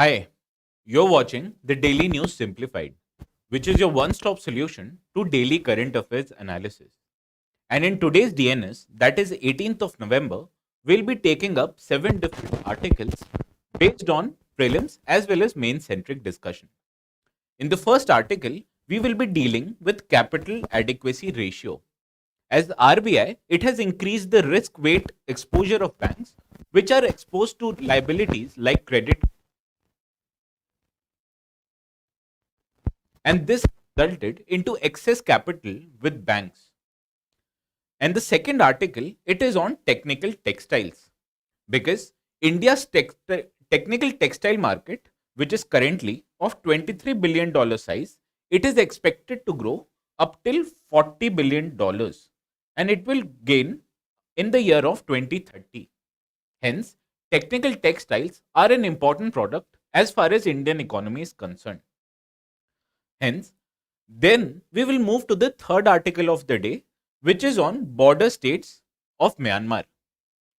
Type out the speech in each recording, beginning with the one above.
Hi, you're watching the Daily News Simplified, which is your one stop solution to daily current affairs analysis. And in today's DNS, that is 18th of November, we'll be taking up 7 different articles based on prelims as well as main centric discussion. In the first article, we will be dealing with capital adequacy ratio. As the RBI, it has increased the risk weight exposure of banks which are exposed to liabilities like credit, and this resulted into excess capital with banks. And the second article, it is on technical textiles, because India's technical textile market, which is currently of $23 billion size, it is expected to grow up till $40 billion, and it will gain in the year of 2030. Hence, technical textiles are an important product as far as Indian economy is concerned. Hence, then we will move to the third article of the day, which is on border states of Myanmar.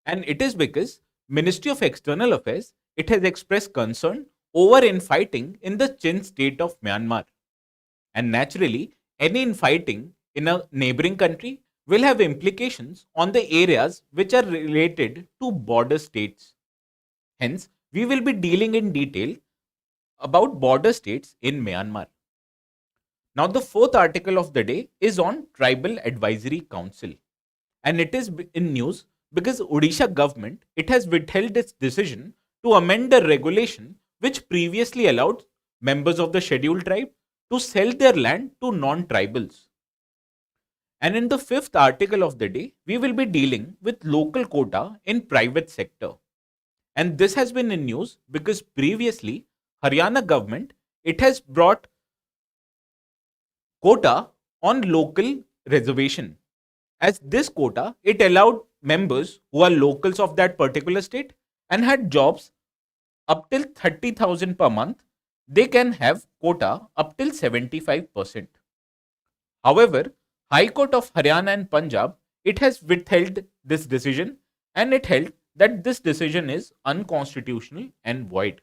And it is because Ministry of External Affairs, it has expressed concern over infighting in the Chin state of Myanmar. And naturally, any infighting in a neighboring country will have implications on the areas which are related to border states. Hence, we will be dealing in detail about border states in Myanmar. Now, the fourth article of the day is on Tribal Advisory Council, and it is in news because Odisha government, it has withheld its decision to amend the regulation which previously allowed members of the scheduled tribe to sell their land to non-tribals. And in the fifth article of the day, we will be dealing with local quota in private sector. And this has been in news because previously Haryana government, it has brought quota on local reservation. As this quota, it allowed members who are locals of that particular state and had jobs up till 30,000 per month, they can have quota up till 75%. However, High Court of Haryana and Punjab, it has withheld this decision, and it held that this decision is unconstitutional and void.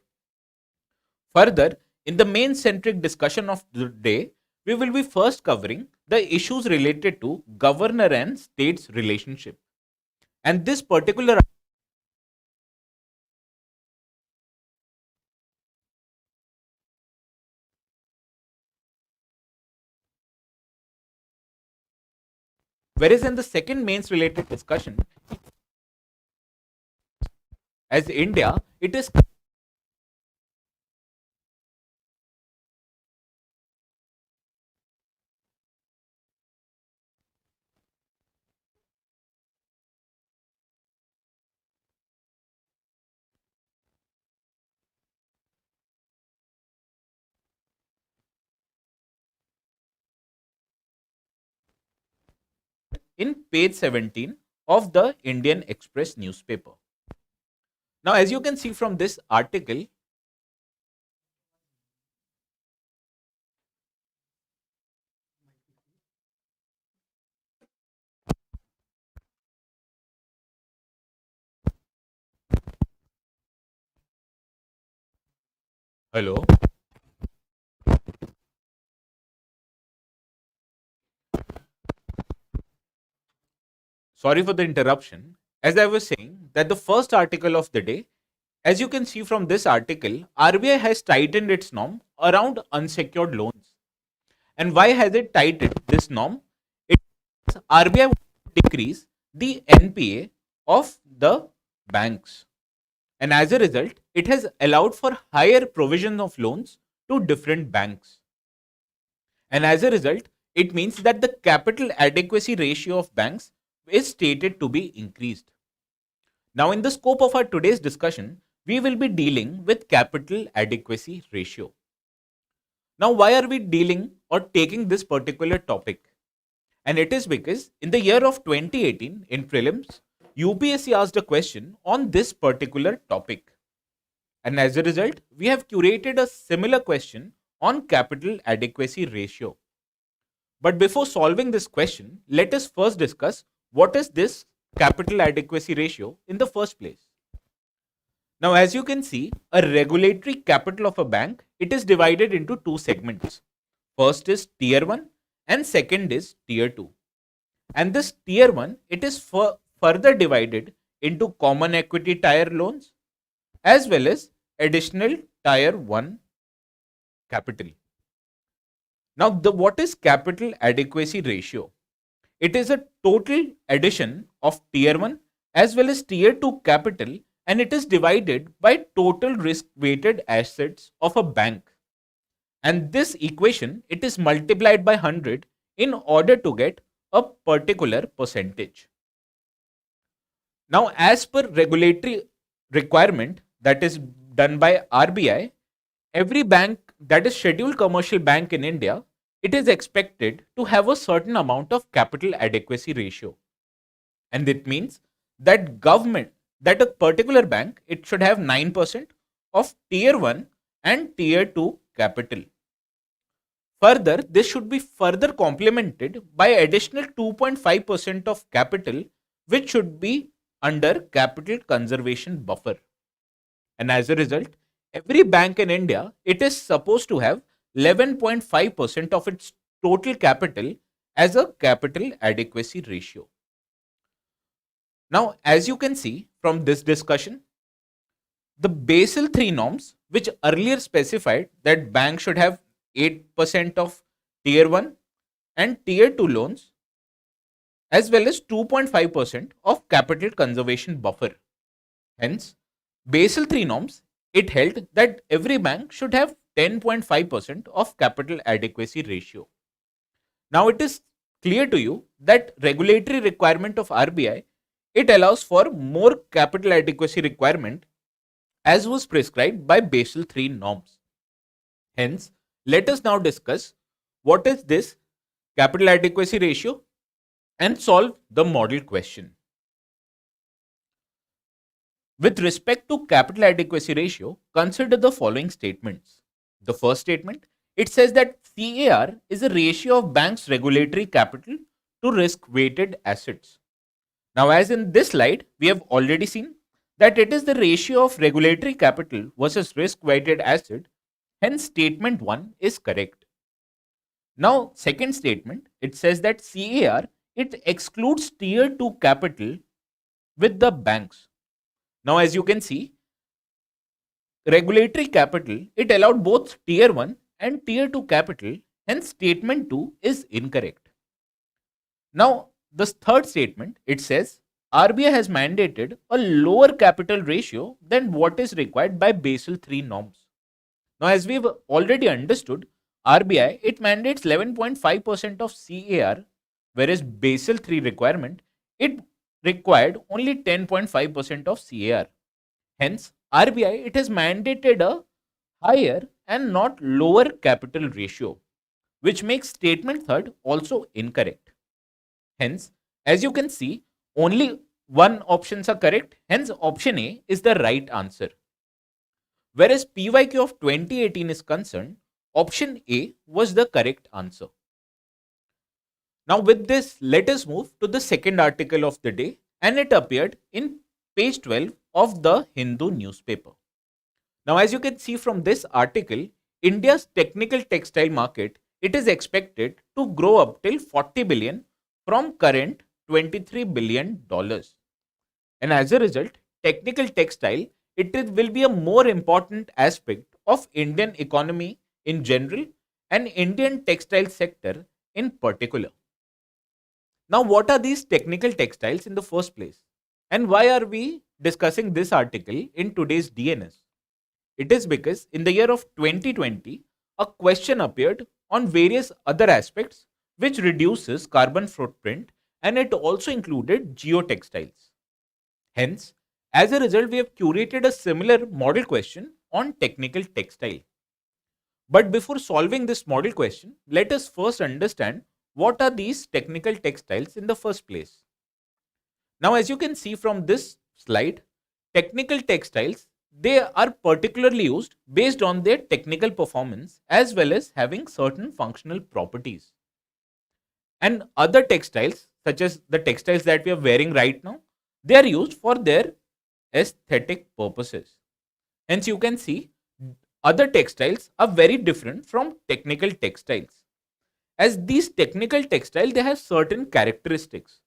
Further, in the main centric discussion of the day, we will be first covering the issues related to governor and states relationship. And this particular, whereas in the second mains related discussion, as India, it is in page 17 of the Indian Express newspaper. Now, as you can see from this article, hello, sorry for the interruption. As I was saying, that the first article of the day, as you can see from this article, RBI has tightened its norm around unsecured loans. And why has it tightened this norm? It RBI wants to decrease the NPA of the banks. And as a result, it has allowed for higher provision of loans to different banks. And as a result, it means that the capital adequacy ratio of banks is stated to be increased. Now, in the scope of our today's discussion, we will be dealing with capital adequacy ratio. Now, why are we dealing or taking this particular topic? And it is because in the year of 2018 in prelims, UPSC asked a question on this particular topic. And as a result, we have curated a similar question on capital adequacy ratio. But before solving this question, let us first discuss what is this capital adequacy ratio in the first place. Now, as you can see, a regulatory capital of a bank, it is divided into two segments. First is tier 1 and second is tier 2. And this tier 1, it is further divided into common equity tier loans as well as additional tier 1 capital. Now, what is capital adequacy ratio? It is a total addition of tier 1 as well as tier 2 capital, and it is divided by total risk weighted assets of a bank. And this equation, it is multiplied by 100 in order to get a particular percentage. Now, as per regulatory requirement that is done by RBI, every bank that is scheduled commercial bank in India, it is expected to have a certain amount of capital adequacy ratio. And it means that that a particular bank, it should have 9% of tier 1 and tier 2 capital. Further, this should be further complemented by additional 2.5% of capital, which should be under capital conservation buffer. And as a result, every bank in India, it is supposed to have 11.5% of its total capital as a capital adequacy ratio. Now, as you can see from this discussion, the Basel III norms, which earlier specified that banks should have 8% of tier 1 and tier 2 loans, as well as 2.5% of capital conservation buffer. Hence, Basel III norms, it held that every bank should have 10.5% of capital adequacy ratio. Now, it is clear to you that regulatory requirement of RBI, it allows for more capital adequacy requirement as was prescribed by Basel III norms. Hence, let us now discuss what is this capital adequacy ratio and solve the model question. With respect to capital adequacy ratio, consider the following statements. The first statement, it says that CAR is a ratio of bank's regulatory capital to risk weighted assets. Now, as in this slide, we have already seen that it is the ratio of regulatory capital versus risk weighted asset. Hence, statement 1 is correct. Now, second statement, it says that CAR, it excludes tier 2 capital with the banks. Now, as you can see, regulatory capital, it allowed both tier 1 and tier 2 capital. Hence, statement 2 is incorrect. Now, the third statement, it says RBI has mandated a lower capital ratio than what is required by Basel III norms. Now, as we've already understood, RBI, it mandates 11.5% of CAR, whereas Basel III requirement, it required only 10.5% of CAR. Hence, RBI, it has mandated a higher and not lower capital ratio, which makes statement third also incorrect. Hence, as you can see, only one options are correct. Hence, option A is the right answer. Whereas PYQ of 2018 is concerned, option A was the correct answer. Now, with this, let us move to the second article of the day, and it appeared in page 12 of the Hindu newspaper. Now, as you can see from this article, India's technical textile market, it is expected to grow up till 40 billion from current $23 billion. And as a result, technical textile, will be a more important aspect of Indian economy in general and Indian textile sector in particular. Now, what are these technical textiles in the first place? And why are we discussing this article in today's DNS? It is because in the year of 2020, a question appeared on various other aspects which reduces carbon footprint, and it also included geotextiles. Hence, as a result, we have curated a similar model question on technical textile. But before solving this model question, let us first understand what are these technical textiles in the first place. Now, as you can see from this slide, technical textiles, they are particularly used based on their technical performance as well as having certain functional properties. And other textiles, such as the textiles that we are wearing right now, they are used for their aesthetic purposes. Hence, you can see other textiles are very different from technical textiles. As these technical textiles, they have certain characteristics.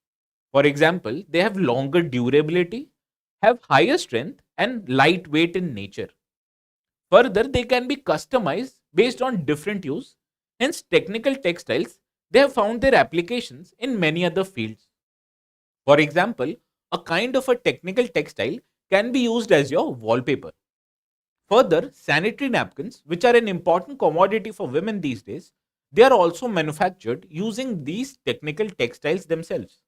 For example, they have longer durability, have higher strength, and lightweight in nature. Further, they can be customized based on different use. Hence, technical textiles, they have found their applications in many other fields. For example, a kind of a technical textile can be used as your wallpaper. Further, sanitary napkins, which are an important commodity for women these days, they are also manufactured using these technical textiles themselves.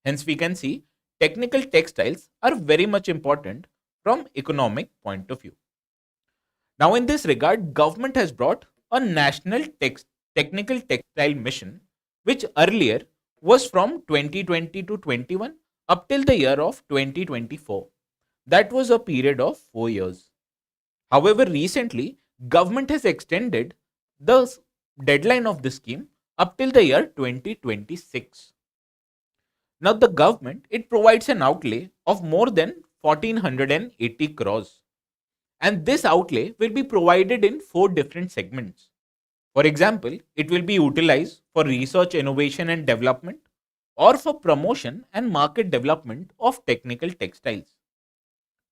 Hence, we can see technical textiles are very much important from economic point of view. Now, in this regard, government has brought a national technical textile mission, which earlier was from 2020 to 21 up till the year of 2024. That was a period of 4 years. However, recently, government has extended the deadline of this scheme up till the year 2026. Now, the government, it provides an outlay of more than 1480 crores. And this outlay will be provided in four different segments. For example, it will be utilized for research, innovation, and development, or for promotion and market development of technical textiles.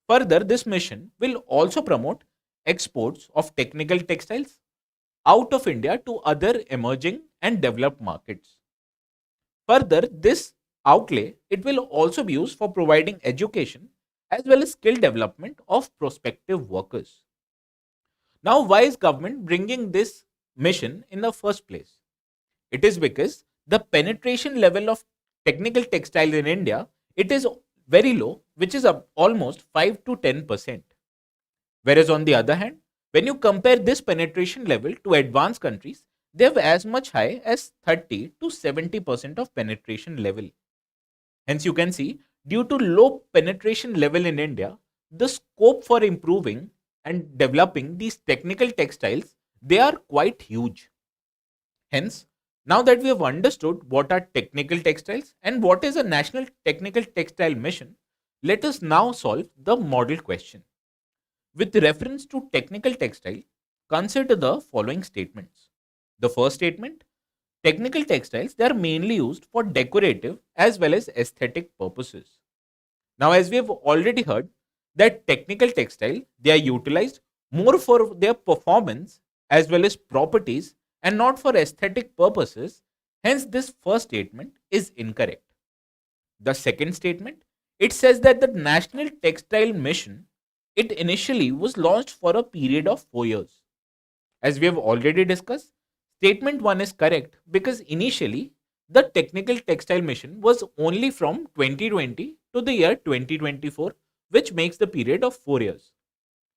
Further, this mission will also promote exports of technical textiles out of India to other emerging and developed markets. Further, this outlay, it will also be used for providing education as well as skill development of prospective workers. Now, why is government bringing this mission in the first place? It is because the penetration level of technical textiles in India, it is very low, which is almost 5 to 10%. Whereas on the other hand, when you compare this penetration level to advanced countries, they have as much high as 30 to 70% of penetration level. Hence, you can see due to low penetration level in India, the scope for improving and developing these technical textiles, they are quite huge. Hence, now that we have understood what are technical textiles and what is a national technical textile mission, let us now solve the model question. With reference to technical textile, consider the following statements. The first statement, technical textiles, they are mainly used for decorative as well as aesthetic purposes. Now, as we have already heard, that technical textile, they are utilized more for their performance as well as properties and not for aesthetic purposes. Hence, this first statement is incorrect. The second statement, it says that the National Textile Mission, it initially was launched for a period of 4 years. As we have already discussed, statement 1 is correct because initially the technical textile mission was only from 2020 to the year 2024, which makes the period of 4 years.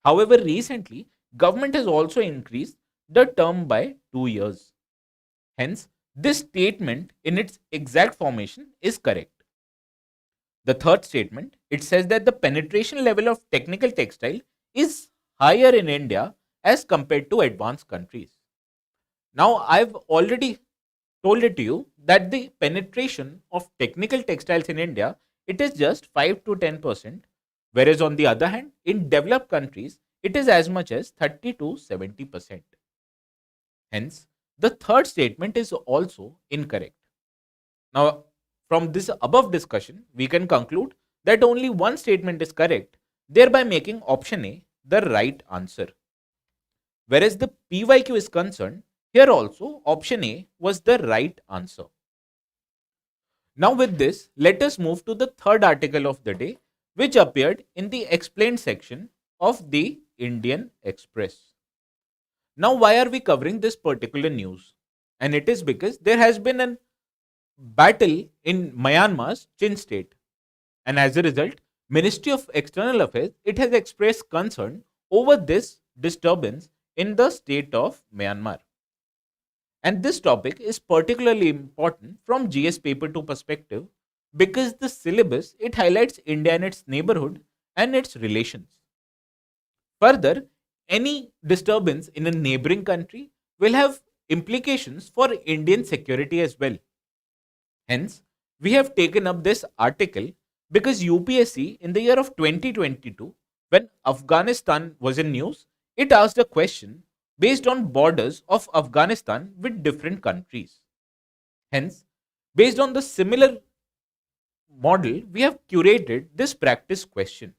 However, recently government has also increased the term by 2 years. Hence, this statement in its exact formation is correct. The third statement, it says that the penetration level of technical textile is higher in India as compared to advanced countries. Now, I've already told it to you that the penetration of technical textiles in India, it is just 5 to 10%, whereas on the other hand, in developed countries, it is as much as 30 to 70%. Hence, the third statement is also incorrect. Now, from this above discussion, we can conclude that only one statement is correct, thereby making option A the right answer. Whereas the PYQ is concerned, here also option A was the right answer. Now with this, let us move to the third article of the day, which appeared in the explained section of the Indian Express. Now, why are we covering this particular news? And it is because there has been a battle in Myanmar's Chin state. And as a result, Ministry of External Affairs, it has expressed concern over this disturbance in the state of Myanmar. And this topic is particularly important from GS paper 2 perspective because the syllabus, it highlights India and its neighborhood and its relations. Further, any disturbance in a neighboring country will have implications for Indian security as well. Hence, we have taken up this article because UPSC in the year of 2022 When Afghanistan was in news, it asked a question based on borders of Afghanistan with different countries. Hence, based on the similar model, we have curated this practice question.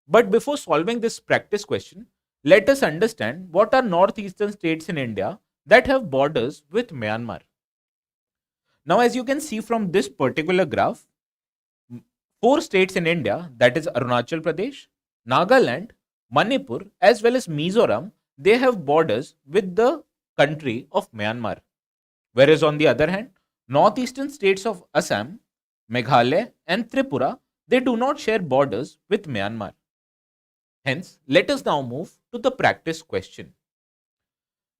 But before solving this practice question, let us understand what are northeastern states in India that have borders with Myanmar. Now, as you can see from this particular graph, four states in India, that is Arunachal Pradesh, Nagaland, Manipur, as well as Mizoram, they have borders with the country of Myanmar. Whereas on the other hand, northeastern states of Assam, Meghalaya, and Tripura, they do not share borders with Myanmar. Hence, let us now move to the practice question.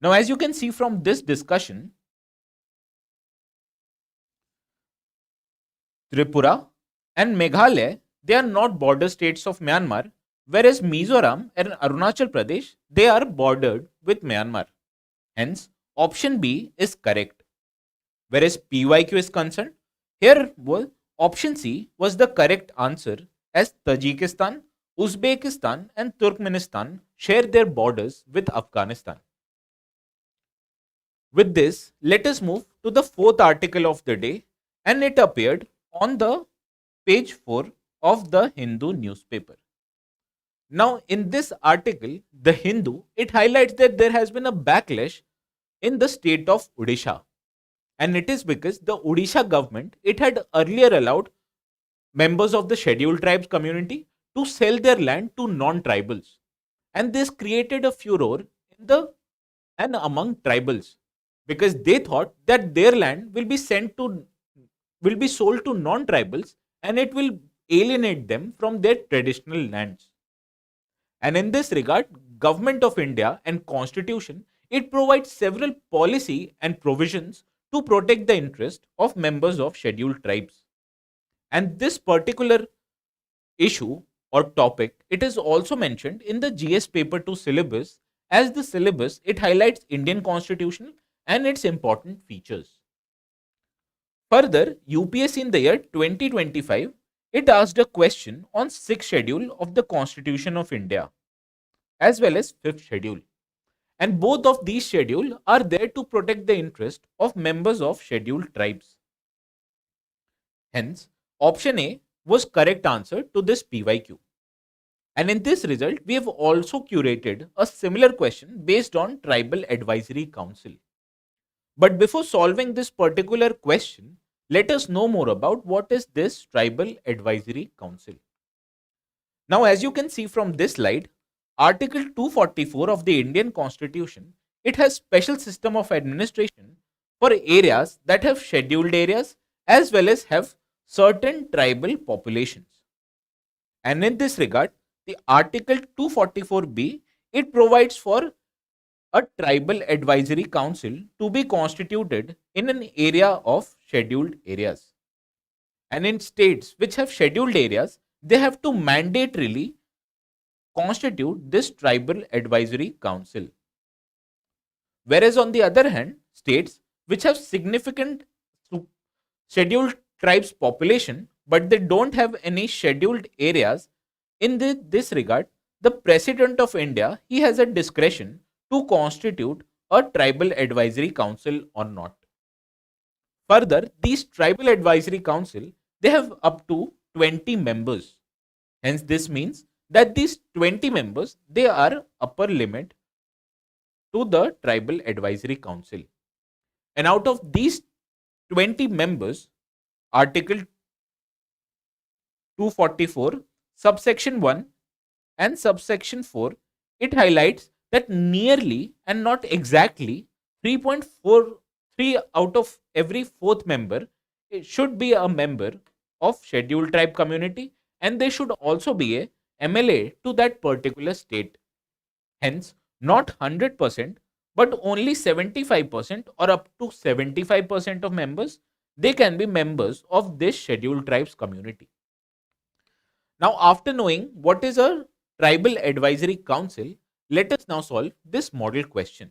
Now, as you can see from this discussion, Tripura and Meghalaya, they are not border states of Myanmar, whereas Mizoram and Arunachal Pradesh, they are bordered with Myanmar. Hence, option B is correct. Whereas PYQ is concerned, here was option C was the correct answer, as Tajikistan, Uzbekistan, and Turkmenistan share their borders with Afghanistan. With this, let us move to the fourth article of the day, and it appeared on the page 4 of the Hindu newspaper. Now, in this article, the Hindu, it highlights that there has been a backlash in the state of Odisha. And it is because the Odisha government, it had earlier allowed members of the scheduled tribes community to sell their land to non-tribals. And this created a furor in the and among tribals, because they thought that their land will be sold to non-tribals, and it will alienate them from their traditional lands. And in this regard, Government of India and Constitution, it provides several policy and provisions to protect the interest of members of scheduled tribes. And this particular issue or topic, it is also mentioned in the GS paper 2 syllabus. As the syllabus, it highlights Indian Constitution and its important features. Further, UPSC in the year 2025, it asked a question on 6th schedule of the Constitution of India as well as 5th schedule. And both of these schedules are there to protect the interest of members of scheduled tribes. Hence, option A was correct answer to this PYQ. And in this result, we have also curated a similar question based on Tribal Advisory Council. But before solving this particular question, let us know more about what is this Tribal Advisory Council. Now, as you can see from this slide, Article 244 of the Indian Constitution, it has special system of administration for areas that have scheduled areas as well as have certain tribal populations. And in this regard, the Article 244B, it provides for a tribal advisory council to be constituted in an area of scheduled areas. And in states which have scheduled areas, they have to mandatorily constitute this tribal advisory council. Whereas on the other hand, states which have significant scheduled tribes population but they don't have any scheduled areas, in this regard, the President of India, he has a discretion to constitute a tribal advisory council or not. Further, these tribal advisory council, they have up to 20 members. Hence, this means that these 20 members, they are upper limit to the tribal advisory council. And out of these 20 members, Article 244, subsection 1 and subsection 4, it highlights that nearly and not exactly 3.43 out of every fourth member, it should be a member of scheduled tribe community, and they should also be a MLA to that particular state. Hence, not 100%, but only 75% or up to 75% of members, they can be members of this scheduled tribes community. Now, after knowing what is a tribal advisory council, let us now solve this model question.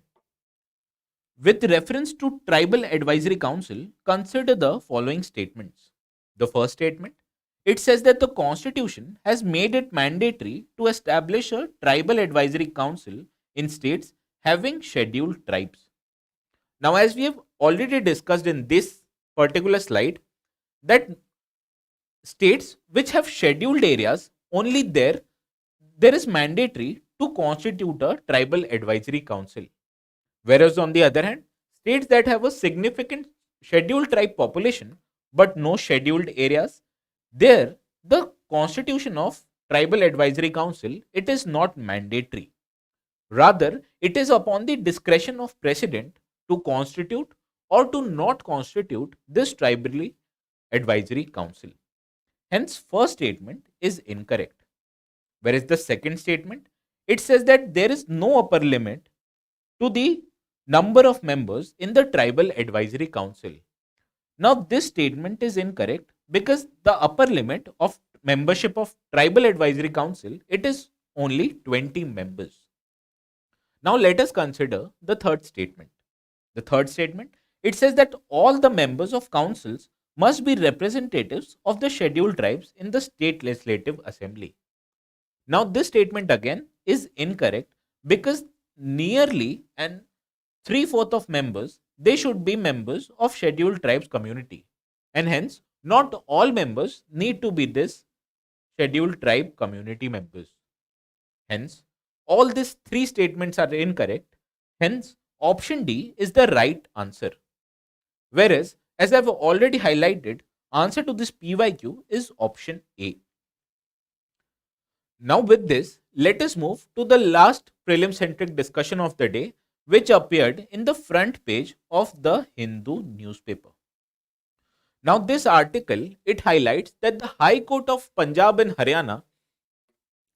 With reference to tribal advisory council, consider the following statements. The first statement, it says that the constitution has made it mandatory to establish a tribal advisory council in states having scheduled tribes. Now, as we have already discussed in this particular slide, that states which have scheduled areas, only there is mandatory to constitute a tribal advisory council. Whereas on the other hand, states that have a significant scheduled tribe population but no scheduled areas, there the constitution of tribal advisory council, it is not mandatory. Rather, it is upon the discretion of president to constitute or to not constitute this tribally advisory council. Hence, first statement is incorrect. Whereas the second statement, it says that there is no upper limit to the number of members in the tribal advisory council. Now, this statement is incorrect because the upper limit of membership of tribal advisory council, it is only 20 members. Now, let us consider the third statement. The third statement, it says that all the members of councils must be representatives of the scheduled tribes in the state legislative assembly. Now, this statement again is incorrect because nearly and three-fourths of members, they should be members of scheduled tribes community, and hence not all members need to be this scheduled tribe community members. Hence, all these three statements are incorrect. Hence, option D is the right answer. Whereas, as I've already highlighted, answer to this PYQ is option A. Now with this, let us move to the last prelim-centric discussion of the day, which appeared in the front page of the Hindu newspaper. Now this article, it highlights that the High Court of Punjab and Haryana,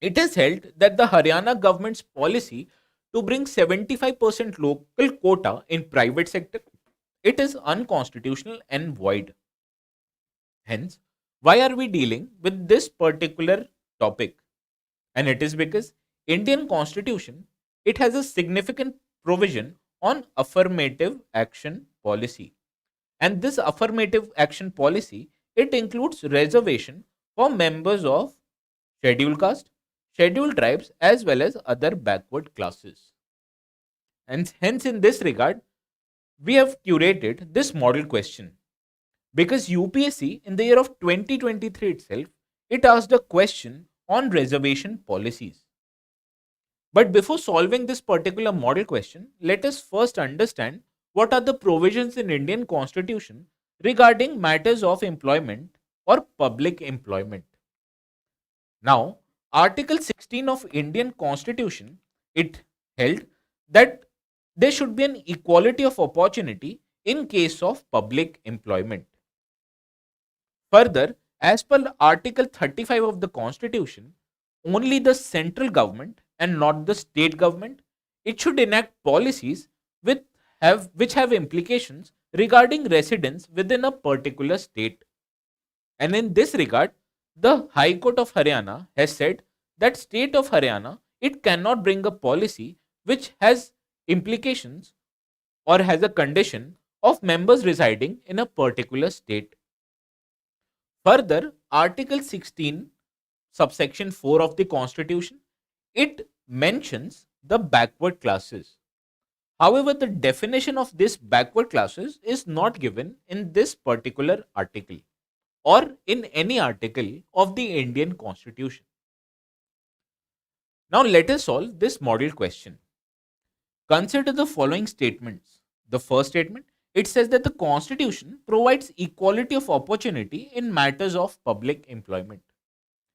it has held that the Haryana government's policy to bring 75% local quota in private sector, it is unconstitutional and void. Hence, why are we dealing with this particular topic? And it is because Indian Constitution, it has a significant provision on affirmative action policy. And this affirmative action policy, it includes reservation for members of scheduled caste, scheduled tribes as well as other backward classes. And hence in this regard, we have curated this model question because UPSC in the year of 2023 itself, it asked a question on reservation policies. But before solving this particular model question, let us first understand what are the provisions in Indian Constitution regarding matters of employment or public employment. Now, Article 16 of Indian Constitution, it held that there should be an equality of opportunity in case of public employment. Further, as per Article 35 of the Constitution, only the central government and not the state government, it should enact policies which have implications regarding residents within a particular state. And in this regard, the High Court of Haryana has said that state of Haryana, it cannot bring a policy which has implications or has a condition of members residing in a particular state. Further, Article 16, subsection 4 of the Constitution, it mentions the backward classes. However, the definition of this backward classes is not given in this particular article or in any article of the Indian Constitution. Now let us solve this model question. Consider the following statements. The first statement, it says that the Constitution provides equality of opportunity in matters of public employment.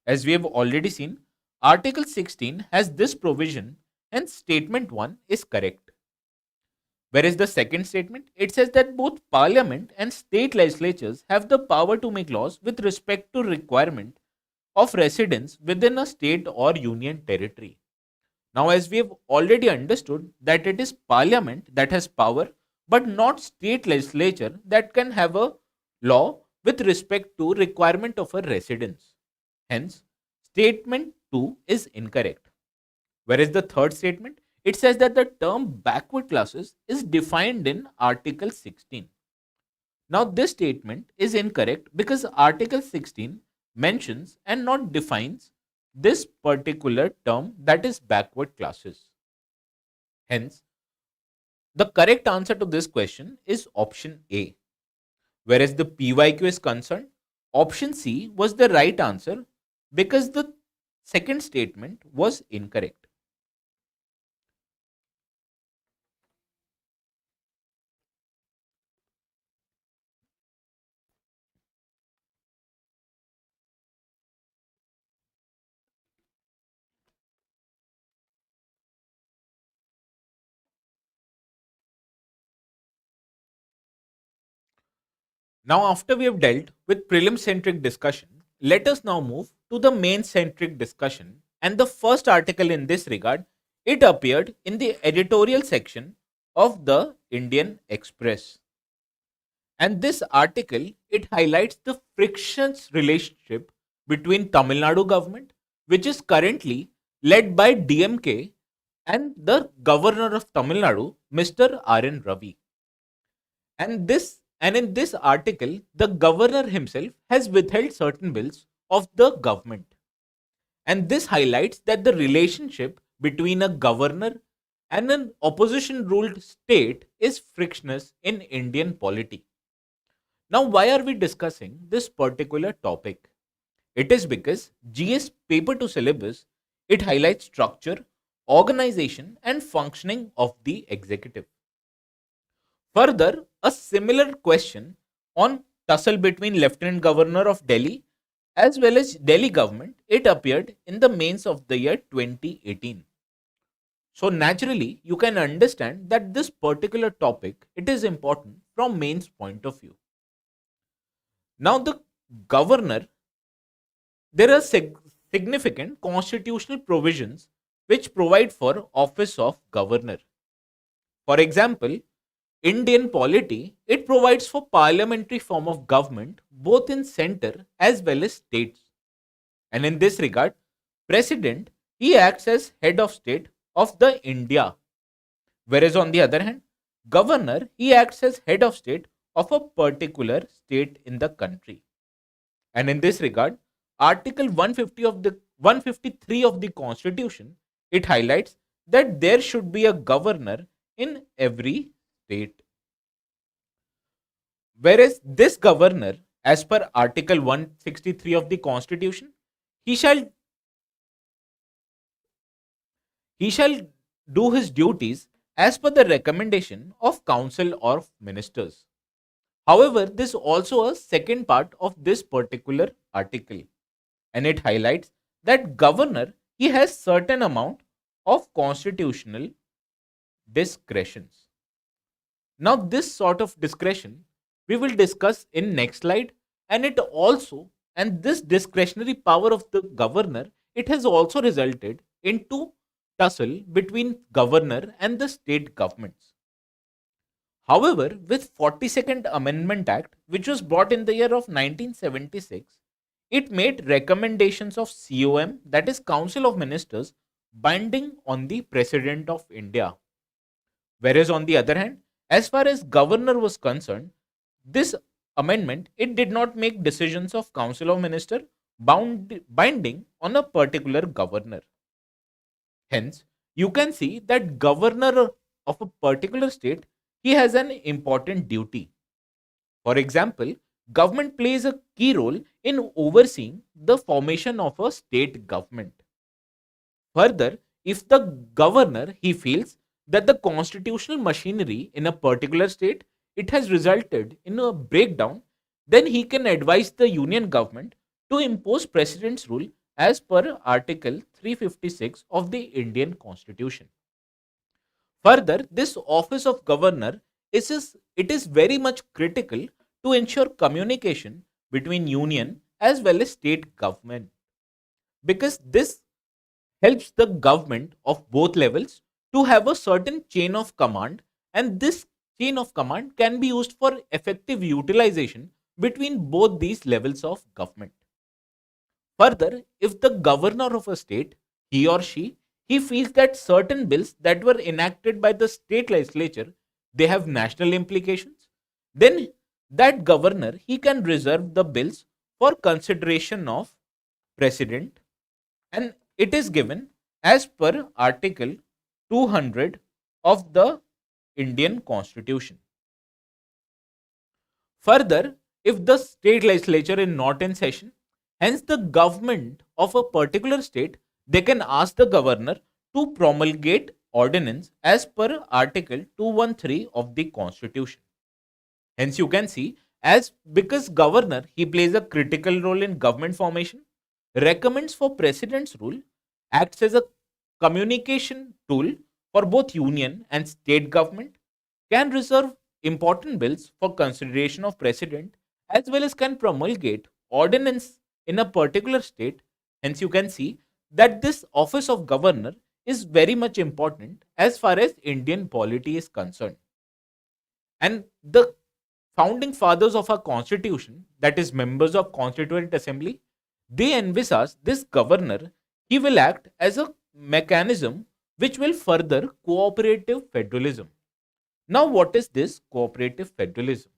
As we have already seen, Article 16 has this provision and statement 1 is correct. Whereas the second statement, it says that both Parliament and state legislatures have the power to make laws with respect to requirement of residence within a state or union territory. Now, as we have already understood that it is Parliament that has power, but not state legislature that can have a law with respect to requirement of a residence. Hence, statement 2 is incorrect. Whereas the third statement, it says that the term backward classes is defined in Article 16. Now, this statement is incorrect because Article 16 mentions and not defines this particular term, that is backward classes. Hence, the correct answer to this question is option A. Whereas the PYQ is concerned, option C was the right answer because the second statement was incorrect. Now, after we have dealt with prelim centric discussion, let us now move to the main centric discussion. And the first article in this regard, it appeared in the editorial section of the Indian Express. And this article, it highlights the frictions relationship between Tamil Nadu government, which is currently led by DMK, and the governor of Tamil Nadu, Mr. R.N. Ravi. And in this article, the governor himself has withheld certain bills of the government. And this highlights that the relationship between a governor and an opposition ruled state is frictious in Indian polity. Now, why are we discussing this particular topic? It is because GS paper to syllabus, it highlights structure, organization and functioning of the executive. Further, a similar question on tussle between Lieutenant Governor of Delhi as well as Delhi government, it appeared in the mains of the year 2018. So naturally, you can understand that this particular topic, it is important from mains point of view. Now the governor, there are significant constitutional provisions which provide for office of governor. For example, Indian polity, it provides for parliamentary form of government both in center as well as states. And in this regard, president, he acts as head of state of the India. Whereas on the other hand, governor, he acts as head of state of a particular state in the country. And in this regard, Article 150 of the 153 of the Constitution, it highlights that there should be a governor in every state. Whereas this governor, as per Article 163 of the Constitution, he shall he shall do his duties as per the recommendation of council or ministers. However, this is also a second part of this particular article, and it highlights that governor, he has certain amount of constitutional discretions. Now this sort of discretion we will discuss in next slide, and it also, and this discretionary power of the governor, it has also resulted into tussle between governor and the state governments. However, with 42nd Amendment Act, which was brought in the year of 1976, it made recommendations of COM, that is Council of Ministers, binding on the President of India. Whereas on the other hand, as far as governor was concerned, this amendment, it did not make decisions of Council of Minister binding on a particular governor. Hence, you can see that governor of a particular state, he has an important duty. For example, government plays a key role in overseeing the formation of a state government. Further, if the governor, he feels that the constitutional machinery in a particular state, it has resulted in a breakdown, then he can advise the union government to impose precedence rule as per Article 356 of the Indian Constitution. Further, this office of governor it is very much critical to ensure communication between union as well as state government, because this helps the government of both levels to have a certain chain of command, and this chain of command can be used for effective utilization between both these levels of government. Further, if the governor of a state, he or she, he feels that certain bills that were enacted by the state legislature, they have national implications, then that governor, he can reserve the bills for consideration of precedent, and it is given as per Article 200 of the Indian Constitution. Further, if the state legislature is not in session, hence the government of a particular state, they can ask the governor to promulgate ordinance as per Article 213 of the Constitution. Hence, you can see, as because governor he plays a critical role in government formation, recommends for president's rule, acts as a communication tool for both union and state government, can reserve important bills for consideration of president, as well as can promulgate ordinance in a particular state. Hence, you can see that this office of governor is very much important as far as Indian polity is concerned. And the founding fathers of our constitution, that is members of constituent assembly, they envisage this governor, he will act as a mechanism which will further cooperative federalism. Now, what is this cooperative federalism?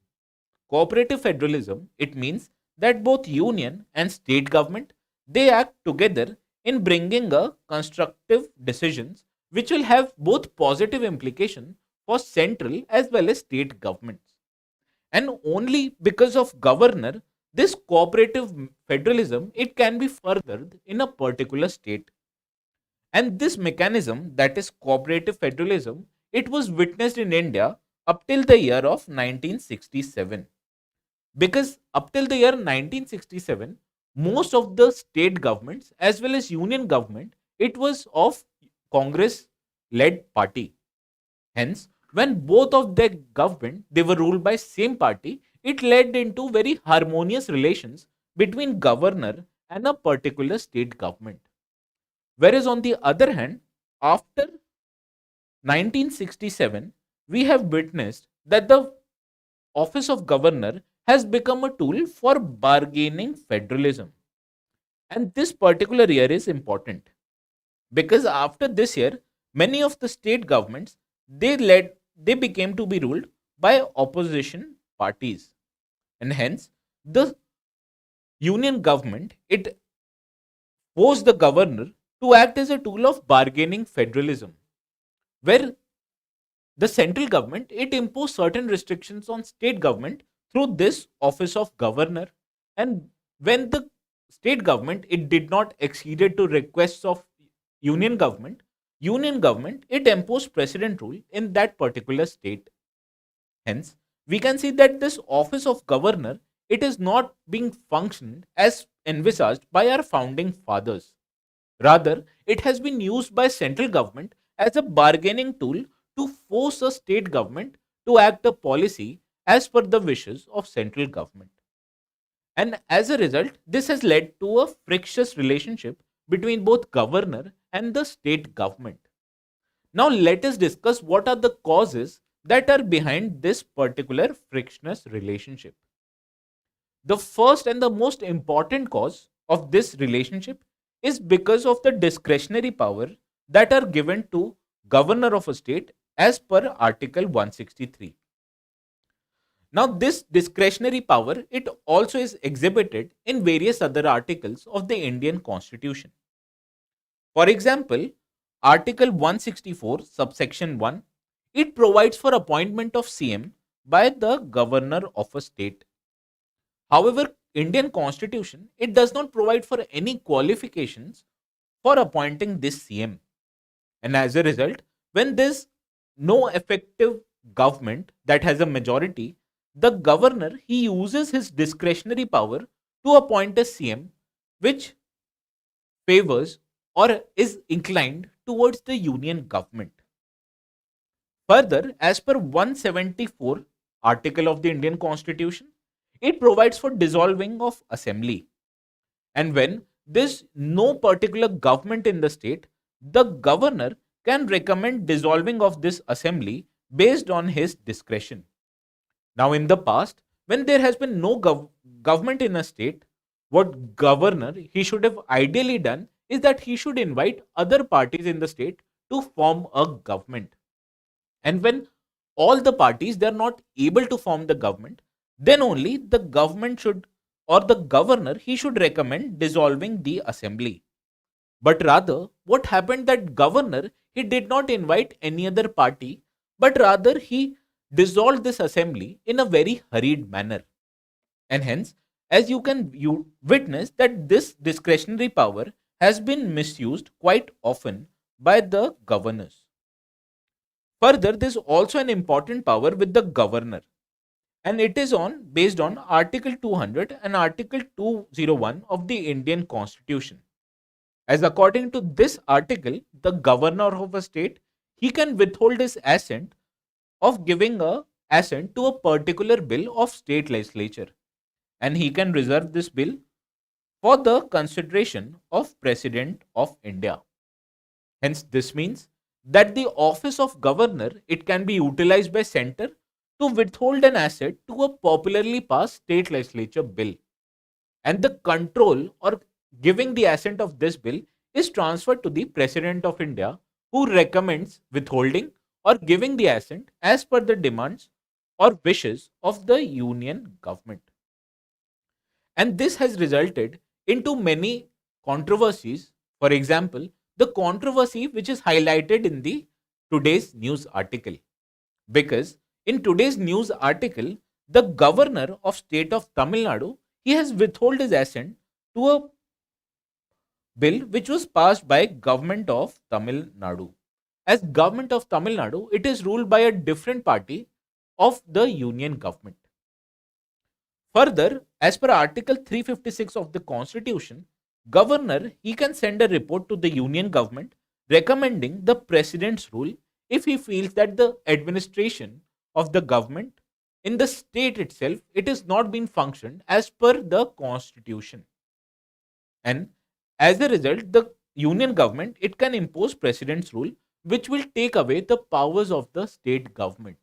Cooperative federalism, it means that both union and state government, they act together in bringing a constructive decisions which will have both positive implication for central as well as state governments. And only because of governor, this cooperative federalism, it can be furthered in a particular state. And this mechanism, that is cooperative federalism, it was witnessed in India up till the year of 1967. Because up till the year 1967, most of the state governments as well as union government, it was of Congress led party. Hence, when both of the government they were ruled by same party, it led into very harmonious relations between governor and a particular state government. Whereas on the other hand, after 1967, we have witnessed that the office of governor has become a tool for bargaining federalism. And this particular year is important because after this year, many of the state governments they became to be ruled by opposition parties, and hence the union government it forced the governor to act as a tool of bargaining federalism, where the central government it imposed certain restrictions on state government through this office of governor. And when the state government it did not acceded to requests of union government, union government it imposed precedent rule in that particular state. Hence, we can see that this office of governor it is not being functioned as envisaged by our founding fathers. Rather, it has been used by central government as a bargaining tool to force a state government to act a policy as per the wishes of central government. And as a result, this has led to a frictious relationship between both governor and the state government. Now, let us discuss what are the causes that are behind this particular frictious relationship. The first and the most important cause of this relationship is because of the discretionary power that are given to governor of a state as per Article 163. Now, this discretionary power it also is exhibited in various other articles of the Indian Constitution. For example, Article 164, subsection 1, it provides for appointment of CM by the governor of a state. However, Indian Constitution it does not provide for any qualifications for appointing this CM. And as a result, when there's no effective government that has a majority, the governor he uses his discretionary power to appoint a CM which favors or is inclined towards the union government. Further, as per 174 article of the Indian Constitution, it provides for dissolving of assembly. And when there's no particular government in the state, the governor can recommend dissolving of this assembly based on his discretion. Now, in the past, when there has been no government in a state, what governor he should have ideally done is that he should invite other parties in the state to form a government. And when all the parties they are not able to form the government, then only the government should or the governor, he should recommend dissolving the assembly. But rather, what happened that governor, he did not invite any other party, but rather he dissolved this assembly in a very hurried manner. And hence, as you witness that this discretionary power has been misused quite often by the governors. Further, there is also an important power with the governor, and it is on based on Article 200 and Article 201 of the Indian Constitution. As according to this article, the governor of a state, he can withhold his assent of giving a assent to a particular bill of state legislature, and he can reserve this bill for the consideration of President of India. Hence, this means that the office of governor, it can be utilized by center to withhold an asset to a popularly passed state legislature bill, and the control or giving the assent of this bill is transferred to the President of India, who recommends withholding or giving the assent as per the demands or wishes of the union government. And this has resulted into many controversies. For example, the controversy which is highlighted in the today's news article, because in today's news article, the governor of state of Tamil Nadu, he has withheld his assent to a bill which was passed by government of Tamil Nadu. As government of Tamil Nadu, it is ruled by a different party of the union government. Further, as per Article 356 of the Constitution, governor, he can send a report to the union government recommending the president's rule if he feels that the administration of the government in the state itself, it is not being functioned as per the Constitution. And as a result, the union government, it can impose president's rule which will take away the powers of the state government.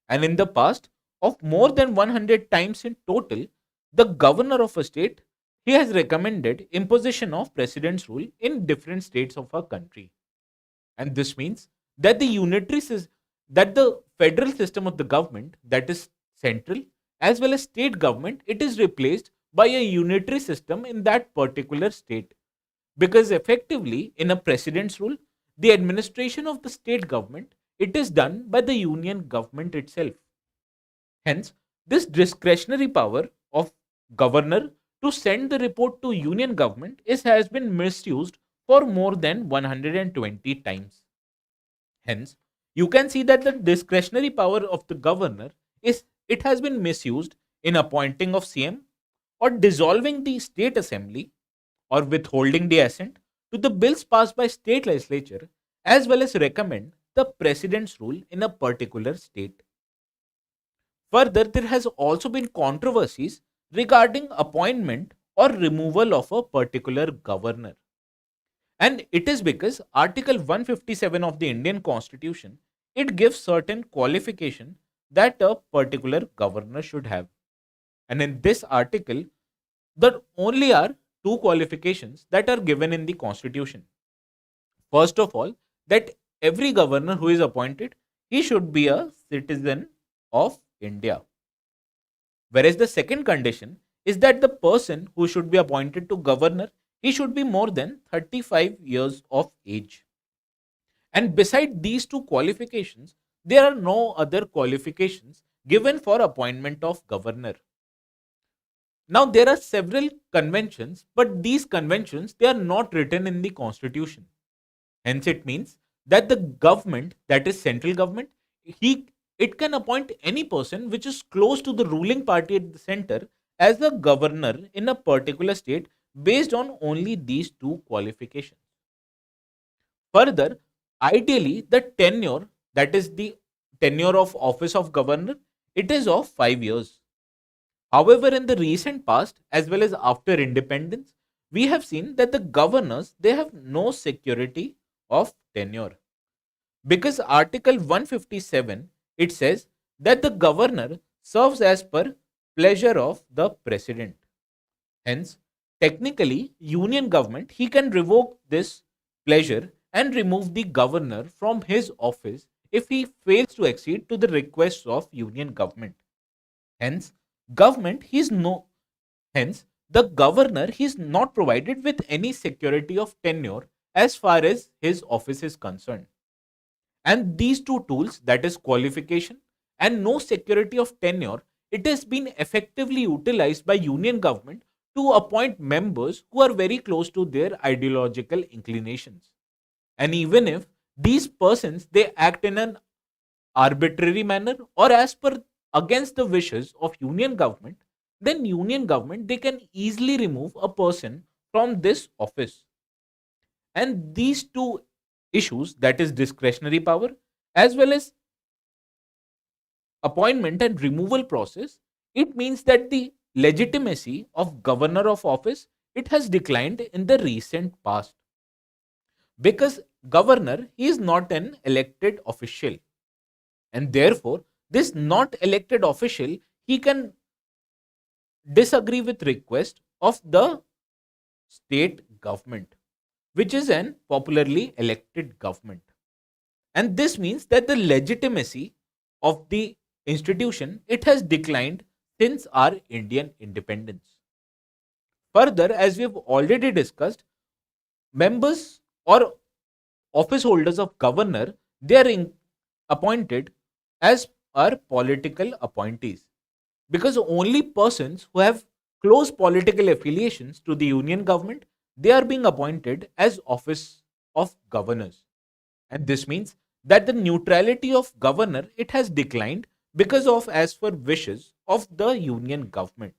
And in the past, of more than 100 times in total, the governor of a state, he has recommended imposition of president's rule in different states of our country. And this means that that the federal system of the government, that is central as well as state government, it is replaced by a unitary system in that particular state. Because effectively, in a president's rule, the administration of the state government, it is done by the union government itself. Hence, this discretionary power of governor to send the report to union government has been misused for more than 120 times. Hence, you can see that the discretionary power of the governor it has been misused in appointing of CM or dissolving the state assembly or withholding the assent to the bills passed by state legislature, as well as recommend the president's rule in a particular state. Further, there has also been controversies regarding appointment or removal of a particular governor. And it is because Article 157 of the Indian Constitution, it gives certain qualification that a particular governor should have. And in this article, there only are two qualifications that are given in the Constitution. First of all, that every governor who is appointed, he should be a citizen of India. Whereas the second condition is that the person who should be appointed to governor, he should be more than 35 years of age. And beside these two qualifications, there are no other qualifications given for appointment of governor. Now there are several conventions, but these conventions, they are not written in the Constitution. Hence it means that the government, that is central government, it can appoint any person which is close to the ruling party at the center as a governor in a particular state based on only these two qualifications. Further, ideally the tenure, that is the tenure of office of governor, it is of 5 years. However, in the recent past as well as after independence, we have seen that the governors, they have no security of tenure, because Article 157, it says that the governor serves as per pleasure of the president. Hence, technically, union government, he can revoke this pleasure and remove the governor from his office if he fails to accede to the requests of union government. Hence, government, Hence, the governor he is not provided with any security of tenure as far as his office is concerned. And these two tools, that is qualification and no security of tenure, it has been effectively utilized by union government to appoint members who are very close to their ideological inclinations. And even if these persons they act in an arbitrary manner or as per against the wishes of union government, then union government they can easily remove a person from this office. And these two issues, that is discretionary power as well as appointment and removal process, it means that the legitimacy of governor of office it has declined in the recent past, because governor he is not an elected official, and therefore this not elected official he can disagree with request of the state government, which is an popularly elected government. And this means that the legitimacy of the institution it has declined since our Indian independence. Further, as we have already discussed, members or office holders of governor they are appointed as are political appointees, because only persons who have close political affiliations to the union government they are being appointed as office of governors. And this means that the neutrality of governor it has declined because of as per wishes of the union government.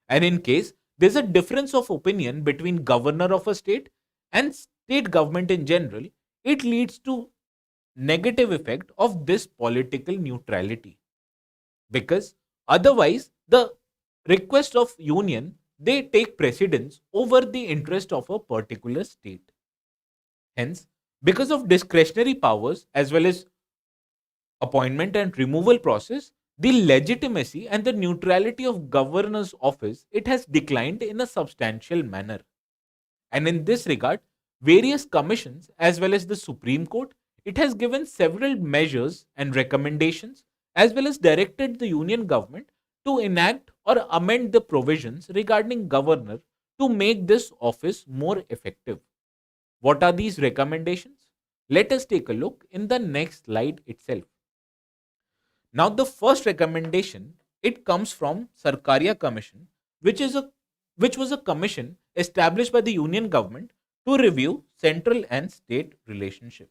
And in case there's a difference of opinion between governor of a state and state government in general, it leads to negative effect of this political neutrality, because otherwise the request of union they take precedence over the interest of a particular state. Hence, because of discretionary powers as well as appointment and removal process, the legitimacy and the neutrality of governor's office it has declined in a substantial manner. And in this regard, various commissions as well as the Supreme Court it has given several measures and recommendations as well as directed the union government to enact or amend the provisions regarding governor to make this office more effective. What are these recommendations? Let us take a look in the next slide itself. Now, the first recommendation it comes from Sarkaria Commission, which was a commission established by the union government to review central and state relationship.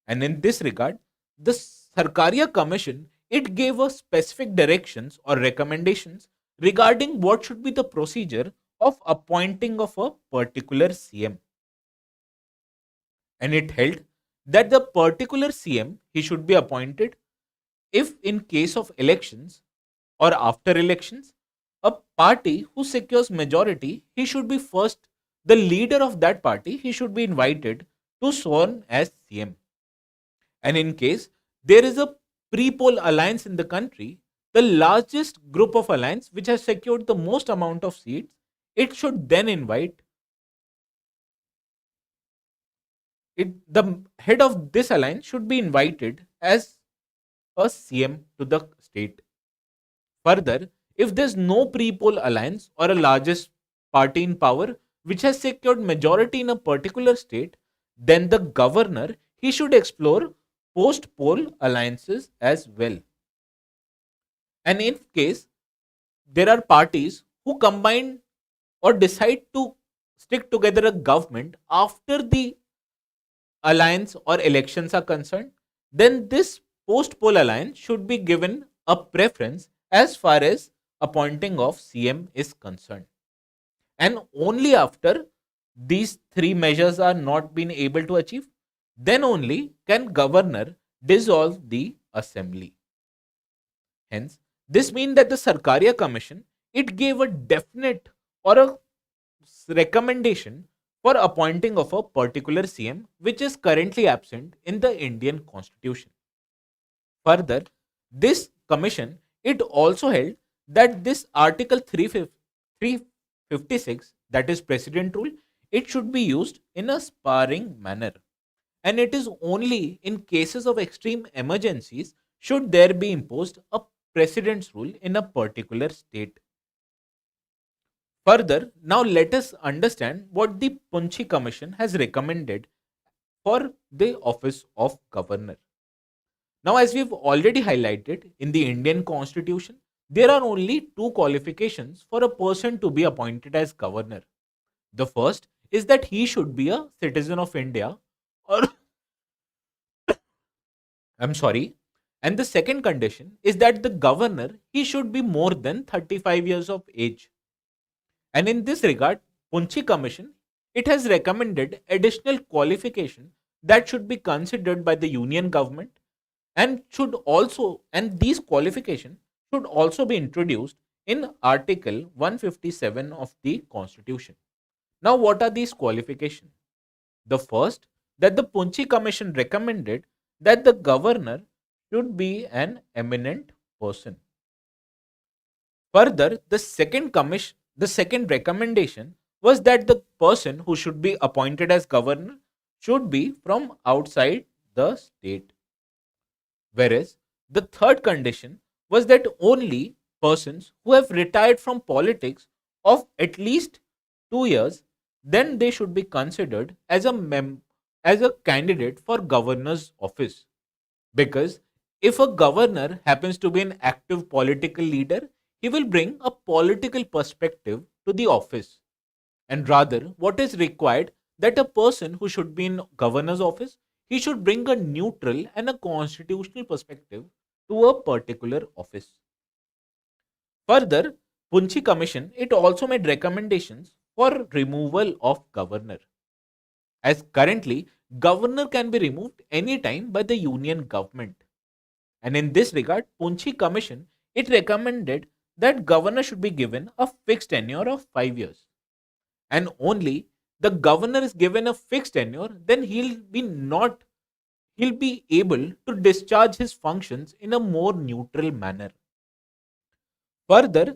And in this regard, the Sarkaria Commission it gave us specific directions or recommendations regarding what should be the procedure of appointing of a particular CM. And it held that the particular CM he should be appointed if in case of elections or after elections a party who secures majority he should be first the leader of that party he should be invited to sworn as CM. And in case there is a pre-poll alliance in the country, the largest group of alliance which has secured the most amount of seats, it should then invite the head of this alliance should be invited as a CM to the state. Further, if there's no pre-poll alliance or a largest party in power which has secured majority in a particular state, then the governor he should explore post-poll alliances as well. And in case there are parties who combine or decide to stick together a government after the alliance or elections are concerned, then this post poll alliance should be given a preference as far as appointing of CM is concerned. And only after these three measures are not been able to achieve, then only can governor dissolve the assembly. Hence, this means that the Sarkaria Commission it gave a definite or a recommendation for appointing of a particular CM which is currently absent in the Indian Constitution. Further, this commission it also held that this Article 356, that is President rule, it should be used in a sparring manner, and it is only in cases of extreme emergencies should there be imposed a President's rule in a particular state. Further, now let us understand what the Punchi Commission has recommended for the office of governor. Now, as we've already highlighted in the Indian Constitution, there are only two qualifications for a person to be appointed as governor. The first is that he should be a citizen of India, or I'm sorry, and the second condition is that the governor he should be more than 35 years of age. And in this regard, Punchi Commission it has recommended additional qualification that should be considered by the union government and these qualifications should also be introduced in article 157 of the constitution. Now what are these qualifications? The first, that the Punchi Commission recommended that the governor should be an eminent person. Further, the second recommendation was that the person who should be appointed as governor should be from outside the state. Whereas the third condition was that only persons who have retired from politics of at least 2 years, then they should be considered as as a candidate for governor's office. Because if a governor happens to be an active political leader, he will bring a political perspective to the office. And rather, what is required that a person who should be in governor's office, he should bring a neutral and a constitutional perspective to a particular office. Further, Punchi Commission it also made recommendations for removal of governor. As currently, governor can be removed anytime by the union government. And in this regard, Punchi Commission it recommended that governor should be given a fixed tenure of 5 years. And only the governor is given a fixed tenure, then he'll be able to discharge his functions in a more neutral manner. Further,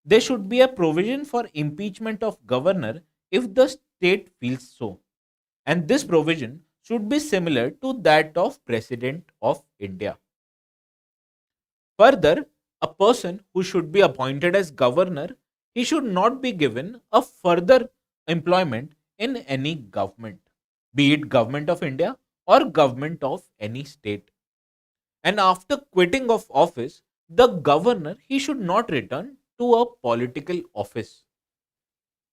there should be a provision for impeachment of governor if the state feels so. And this provision should be similar to that of President of India. Further, a person who should be appointed as governor, he should not be given a further employment in any government, be it government of India or government of any state. And after quitting of office, the governor he should not return to a political office.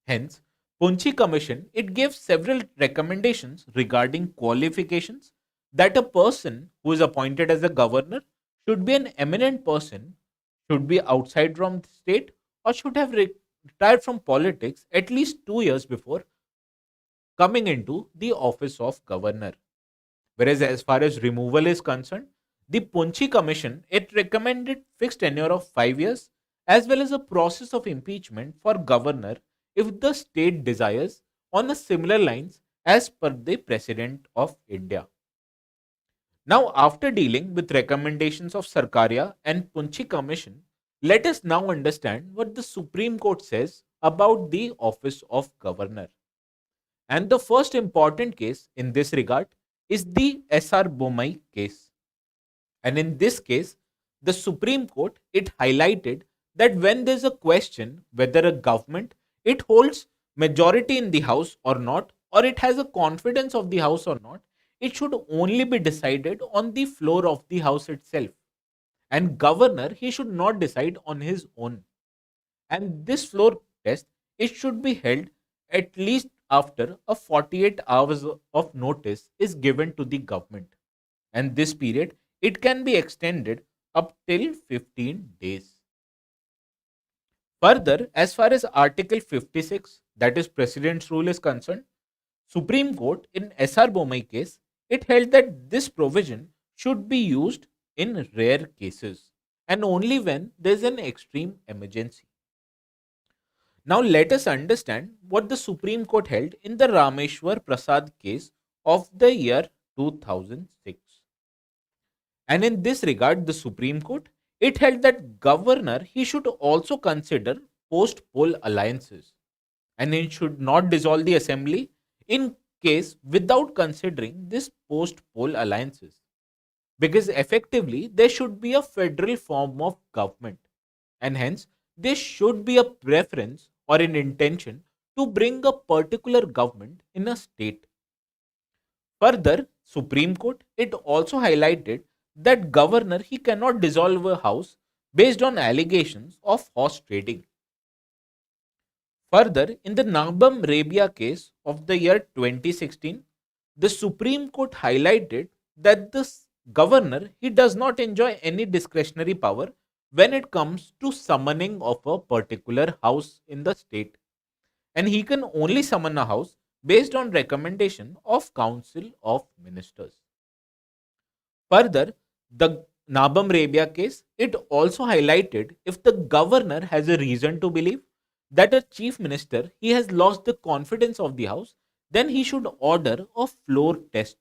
Hence, Punchi Commission it gives several recommendations regarding qualifications that a person who is appointed as a governor should be an eminent person, should be outside from the state, or should have retired from politics at least 2 years before coming into the office of governor. Whereas as far as removal is concerned, the Punchi Commission it recommended fixed tenure of 5 years as well as a process of impeachment for governor if the state desires on a similar lines as per the President of India. Now, after dealing with recommendations of Sarkaria and Punchi Commission, let us now understand what the Supreme Court says about the office of governor. And the first important case in this regard is the SR Bomai case. And in this case, the Supreme Court it highlighted that when there's a question whether a government it holds majority in the house or not, or it has a confidence of the house or not, it should only be decided on the floor of the house itself. And governor he should not decide on his own. And this floor test it should be held at least after a 48 hours of notice is given to the government. And this period it can be extended up till 15 days. Further, as far as Article 56, that is President's Rule is concerned, Supreme Court in SR Bomai case, it held that this provision should be used in rare cases and only when there is an extreme emergency. Now let us understand what the Supreme Court held in the Rameshwar Prasad case of the year 2006. And in this regard, the Supreme Court it held that governor he should also consider post poll alliances and it should not dissolve the assembly in case without considering this post poll alliances, because effectively there should be a federal form of government and hence there should be a preference or in intention to bring a particular government in a state. Further, Supreme Court it also highlighted that governor he cannot dissolve a house based on allegations of horse trading. Further, in the Nabam Rabia case of the year 2016, the Supreme Court highlighted that the governor he does not enjoy any discretionary power when it comes to summoning of a particular house in the state, and he can only summon a house based on recommendation of Council of Ministers. Further, the Nabam Rabia case, it also highlighted if the governor has a reason to believe that a chief minister he has lost the confidence of the house, then he should order a floor test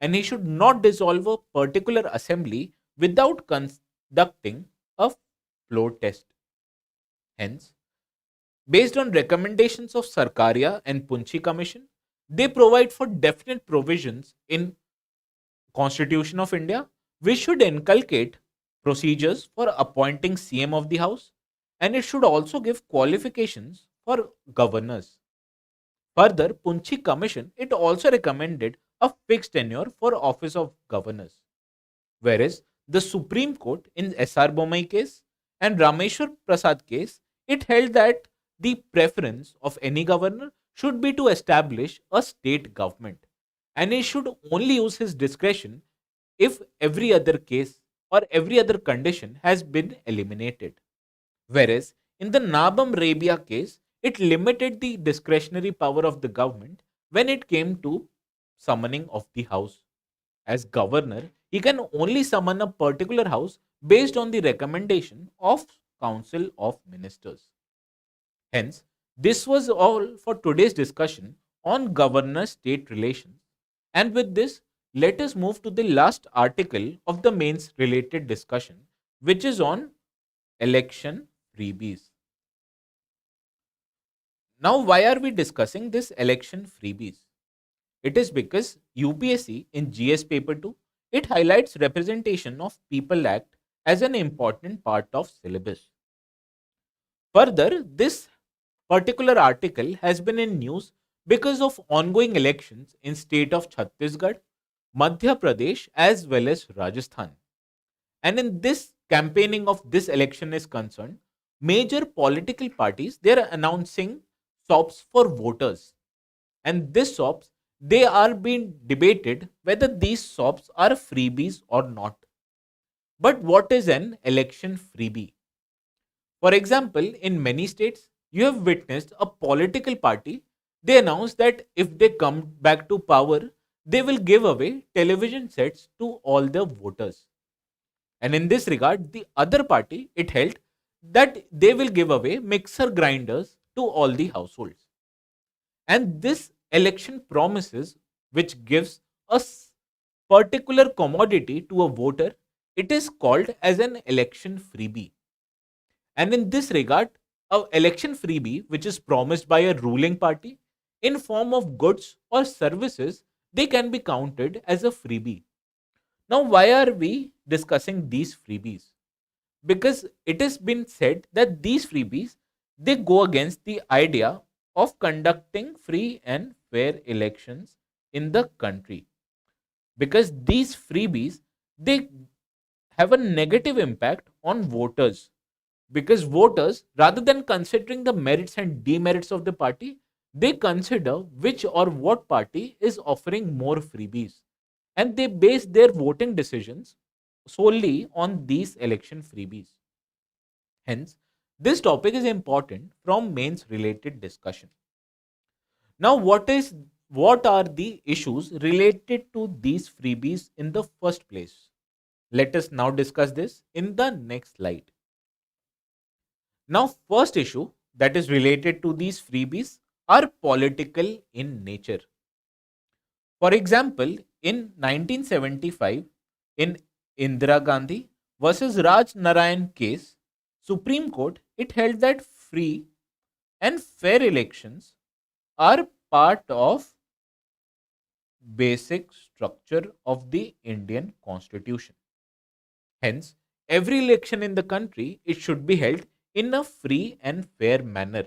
and he should not dissolve a particular assembly without conducting a floor test. Hence, based on recommendations of Sarkaria and Punchi Commission, they provide for definite provisions in Constitution of India, which should inculcate procedures for appointing CM of the House, and it should also give qualifications for governors. Further, Punchi Commission it also recommended a fixed tenure for office of governors, whereas the Supreme Court in SR Bomai case and Rameshwar Prasad case it held that the preference of any governor should be to establish a state government, and he should only use his discretion if every other case or every other condition has been eliminated. Whereas in the Nabam Rabia case, it limited the discretionary power of the government when it came to summoning of the house. As governor, he can only summon a particular house based on the recommendation of Council of Ministers. Hence, this was all for today's discussion on governor state relations. And with this, let us move to the last article of the mains related discussion, which is on election freebies. Now, why are we discussing this election freebies? It is because UPSC in GS paper 2 it highlights representation of people act as an important part of syllabus. Further, this particular article has been in news because of ongoing elections in state of Chhattisgarh, Madhya Pradesh as well as Rajasthan. And in this campaigning of this election is concerned, major political parties they are announcing SOPs for voters. And this SOPs they are being debated whether these SOPs are freebies or not. But what is an election freebie? For example, in many states, you have witnessed a political party. They announce that if they come back to power, they will give away television sets to all the voters. And in this regard, the other party it held that they will give away mixer grinders to all the households. And this election promises, which gives a particular commodity to a voter, it is called as an election freebie. And in this regard, a election freebie which is promised by a ruling party in form of goods or services, they can be counted as a freebie. Now, why are we discussing these freebies? Because it has been said that these freebies they go against the idea of conducting free and fair elections in the country. Because these freebies they have a negative impact on voters, because voters rather than considering the merits and demerits of the party they consider which or what party is offering more freebies, and they base their voting decisions solely on these election freebies. Hence, this topic is important from mains related discussion. Now, what are the issues related to these freebies in the first place? Let us now discuss this in the next slide. Now, first issue that is related to these freebies are political in nature. For example, in 1975, in Indira Gandhi versus Raj Narayan case, Supreme Court it held that free and fair elections are part of basic structure of the Indian Constitution. Hence, every election in the country it should be held in a free and fair manner.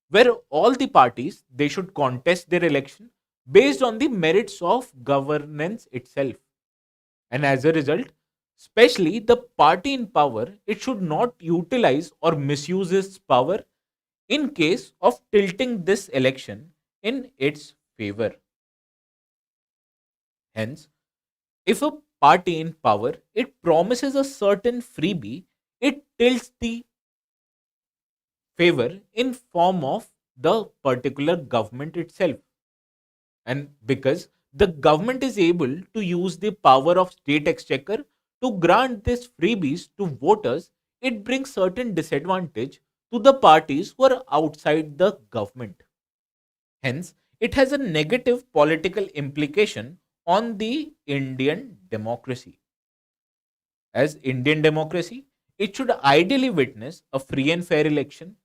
where all the parties they should contest their election based on the merits of governance itself. And as a result, especially the party in power, it should not utilize or misuse its power in case of tilting this election in its favor. Hence, if a party in power it promises a certain freebie, it tilts the favor in form of the particular government itself. And because the government is able to use the power of state exchequer to grant these freebies to voters, it brings certain disadvantage to the parties who are outside the government. Hence, it has a negative political implication on the Indian democracy. As Indian democracy, it should ideally witness a free and fair election.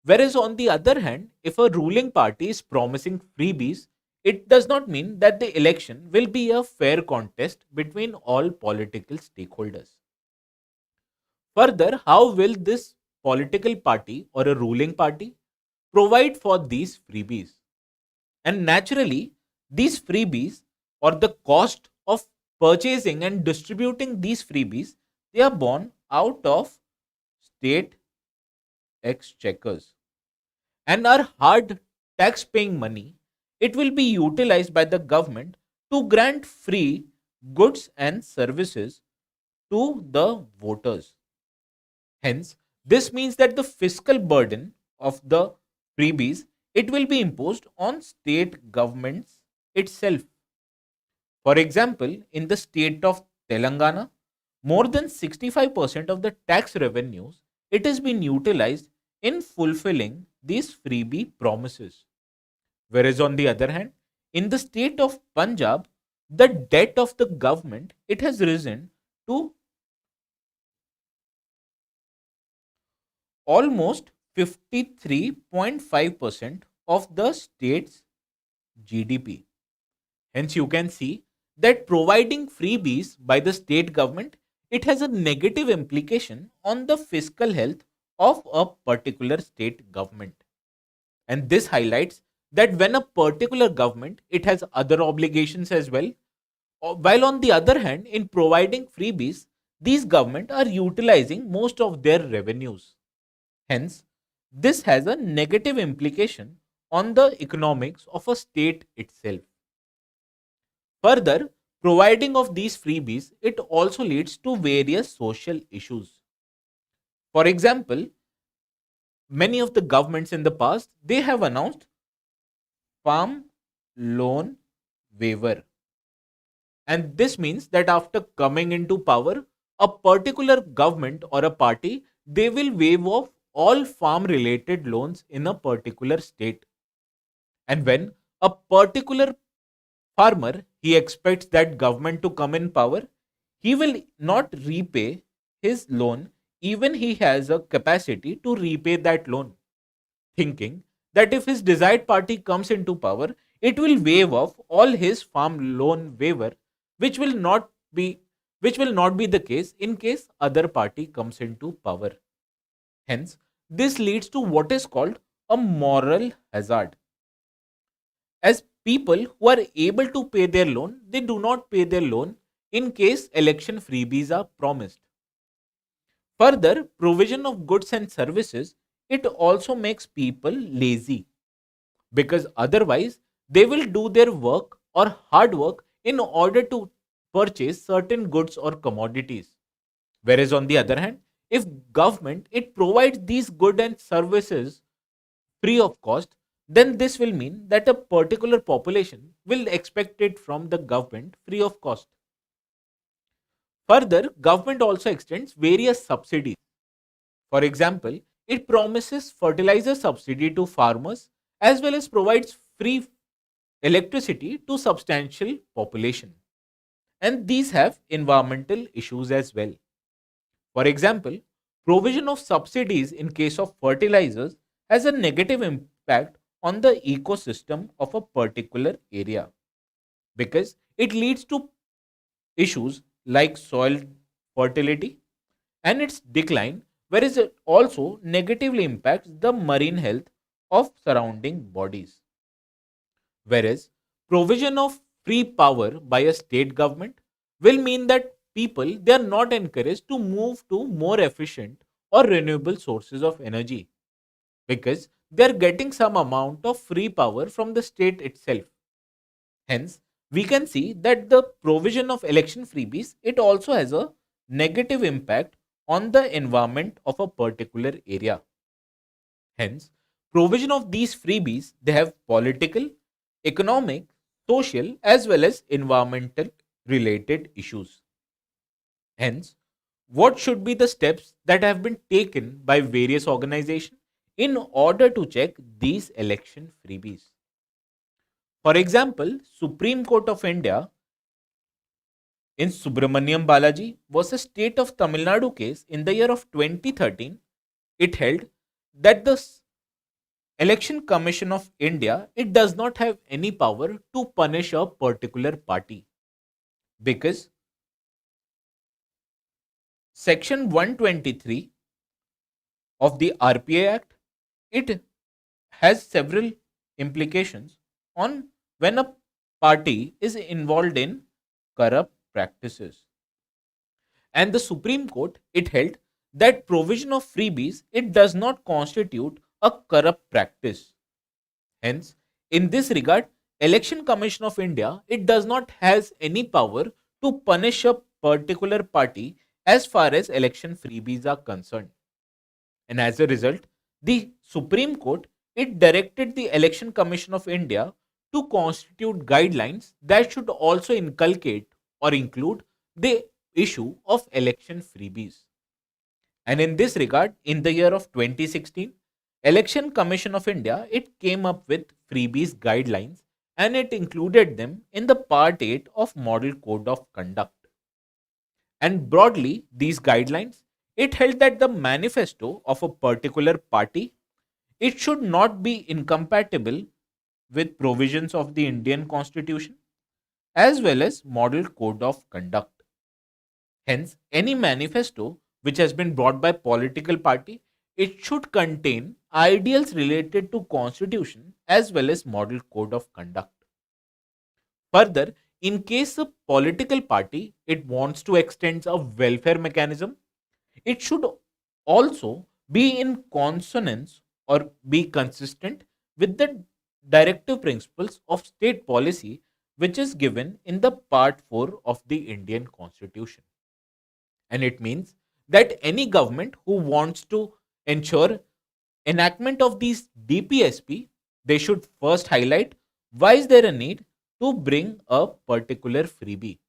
Whereas, on the other hand, if a ruling party is promising freebies, it does not mean that the election will be a fair contest between all political stakeholders. Further, how will this political party or a ruling party provide for these freebies? And naturally, these freebies or the cost of purchasing and distributing these freebies, they are borne out of state exchequers and are hard tax paying money. It will be utilized by the government to grant free goods and services to the voters. Hence, this means that the fiscal burden of the freebies it will be imposed on state governments itself. For example, in the state of Telangana, more than 65% of the tax revenues it has been utilized in fulfilling these freebie promises. Whereas on the other hand, in the state of Punjab, the debt of the government it has risen to almost 53.5% of the state's GDP. Hence, you can see that providing freebies by the state government it has a negative implication on the fiscal health of a particular state government. And this highlights that when a particular government it has other obligations as well, while on the other hand, in providing freebies, these government are utilizing most of their revenues. Hence, this has a negative implication on the economics of a state itself. Further, providing of these freebies, it also leads to various social issues. For example, many of the governments in the past, they have announced farm loan waiver. And this means that after coming into power, a particular government or a party, they will waive off all farm related loans in a particular state. And when a particular farmer he expects that government to come in power, he will not repay his loan even he has a capacity to repay that loan, thinking that if his desired party comes into power, it will waive off all his farm loan waiver, which will not be the case in case other party comes into power. Hence, this leads to what is called a moral hazard. As people who are able to pay their loan, they do not pay their loan in case election freebies are promised. Further, provision of goods and services, it also makes people lazy because otherwise they will do their work or hard work in order to purchase certain goods or commodities. Whereas on the other hand, if government it provides these goods and services free of cost, then this will mean that a particular population will expect it from the government free of cost. Further, government also extends various subsidies. For example, it promises fertilizer subsidy to farmers as well as provides free electricity to substantial population. And these have environmental issues as well. For example, provision of subsidies in case of fertilizers has a negative impact on the ecosystem of a particular area because it leads to issues like soil fertility and its decline, whereas it also negatively impacts the marine health of surrounding bodies. Whereas provision of free power by a state government will mean that people they are not encouraged to move to more efficient or renewable sources of energy because they are getting some amount of free power from the state itself. Hence, we can see that the provision of election freebies it also has a negative impact on the environment of a particular area. Hence, provision of these freebies they have political, economic, social as well as environmental related issues. Hence, what should be the steps that have been taken by various organizations in order to check these election freebies? For example, Supreme Court of India in Subramaniam Balaji versus State of Tamil Nadu case in the year of 2013, it held that the Election Commission of India it does not have any power to punish a particular party because section 123 of the RPA Act it has several implications on when a party is involved in corrupt practices. And the Supreme Court it held that provision of freebies it does not constitute a corrupt practice. Hence, in this regard, Election Commission of India it does not has any power to punish a particular party as far as election freebies are concerned. And as a result, the Supreme Court it directed the Election Commission of India to constitute guidelines that should also inculcate or include the issue of election freebies. And in this regard, in the year of 2016, Election Commission of India it came up with freebies guidelines and it included them in the part 8 of Model Code of Conduct. And broadly, these guidelines it held that the manifesto of a particular party it should not be incompatible with provisions of the Indian Constitution as well as Model Code of Conduct. Hence, any manifesto which has been brought by political party, it should contain ideals related to constitution as well as model code of conduct. Further, in case a political party it wants to extend a welfare mechanism, it should also be in consonance or be consistent with the directive principles of state policy which is given in the part 4 of the Indian Constitution. And it means that any government who wants to ensure enactment of these DPSP, they should first highlight why is there a need to bring a particular freebie.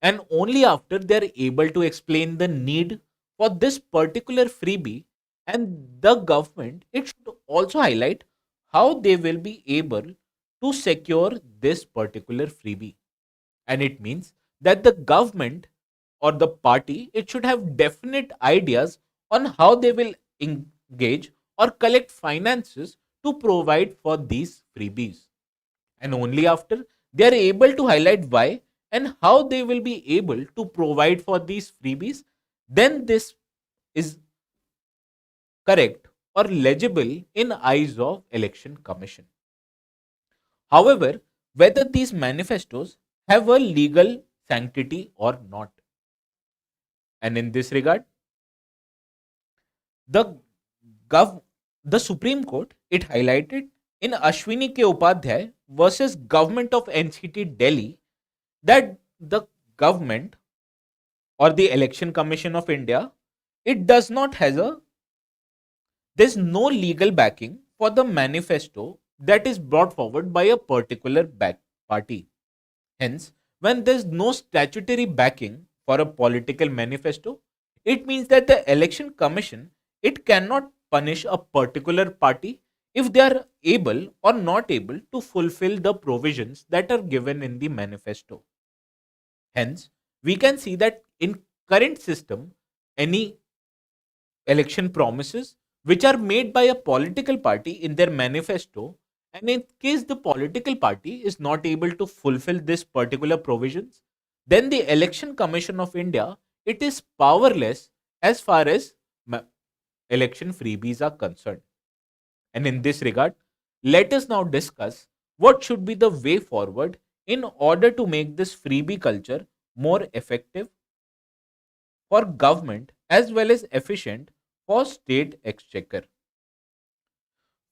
And only after they are able to explain the need for this particular freebie and the government, it should also highlight how they will be able to secure this particular freebie. And it means that the government or the party it should have definite ideas on how they will engage or collect finances to provide for these freebies. And only after they are able to highlight why and how they will be able to provide for these freebies, then this is correct or legible in eyes of election commission. However, whether these manifestos have a legal sanctity or not. And in this regard, the gov the Supreme Court it highlighted in Ashwini K. Upadhyay versus Government of NCT Delhi that the government or the Election Commission of India it does not has a there's no legal backing for the manifesto that is brought forward by a particular back party. Hence, when there's no statutory backing for a political manifesto, it means that the election commission it cannot punish a particular party if they are able or not able to fulfill the provisions that are given in the manifesto. Hence, we can see that in current system, any election promises which are made by a political party in their manifesto, and in case the political party is not able to fulfill this particular provisions, then the Election Commission of India it is powerless as far as election freebies are concerned. And in this regard, let us now discuss what should be the way forward in order to make this freebie culture more effective for government as well as efficient for state exchequer.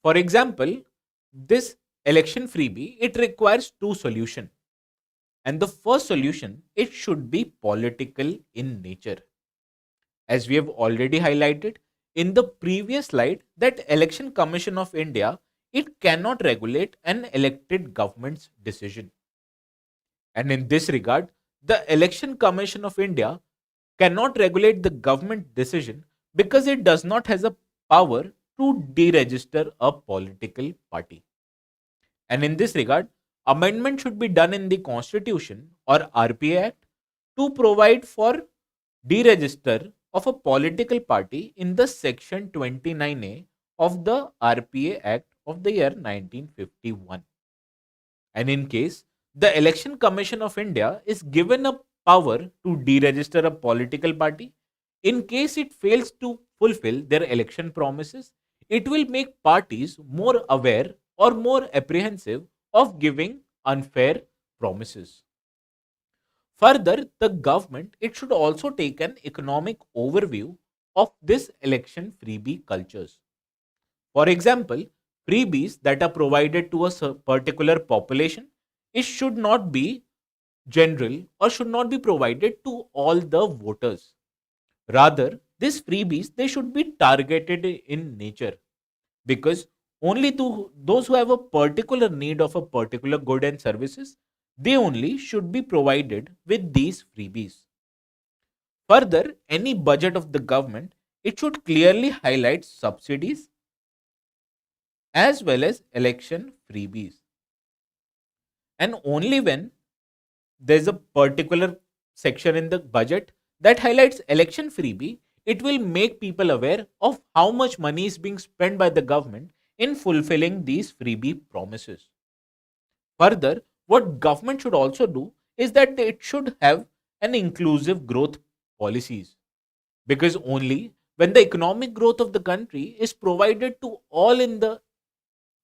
For example, this election freebie, it requires two solutions. And the first solution, it should be political in nature. As we have already highlighted in the previous slide, that Election Commission of India, it cannot regulate an elected government's decision. And in this regard, the Election Commission of India cannot regulate the government decision because it does not has a power to deregister a political party. And in this regard, amendment should be done in the Constitution or RPA Act to provide for deregister of a political party in the section 29A of the RPA Act of the year 1951. And in case the Election Commission of India is given a power to deregister a political party, in case it fails to fulfill their election promises, it will make parties more aware or more apprehensive of giving unfair promises. Further, the government, it should also take an economic overview of this election freebie cultures. For example, freebies that are provided to a particular population, it should not be general or should not be provided to all the voters. Rather, these freebies, they should be targeted in nature, because only to those who have a particular need of a particular good and services, they only should be provided with these freebies. Further, any budget of the government, it should clearly highlight subsidies as well as election freebies. And only when there's a particular section in the budget that highlights election freebie, it will make people aware of how much money is being spent by the government in fulfilling these freebie promises. Further, what government should also do is that it should have an inclusive growth policies, because only when the economic growth of the country is provided to all in the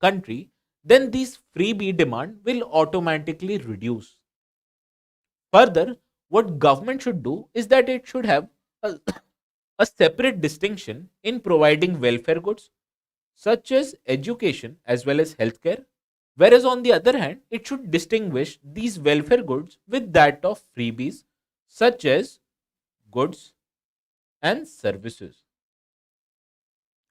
country, then this freebie demand will automatically reduce. Further, what government should do is that it should have a, a separate distinction in providing welfare goods such as education as well as healthcare, whereas on the other hand, it should distinguish these welfare goods with that of freebies such as goods and services.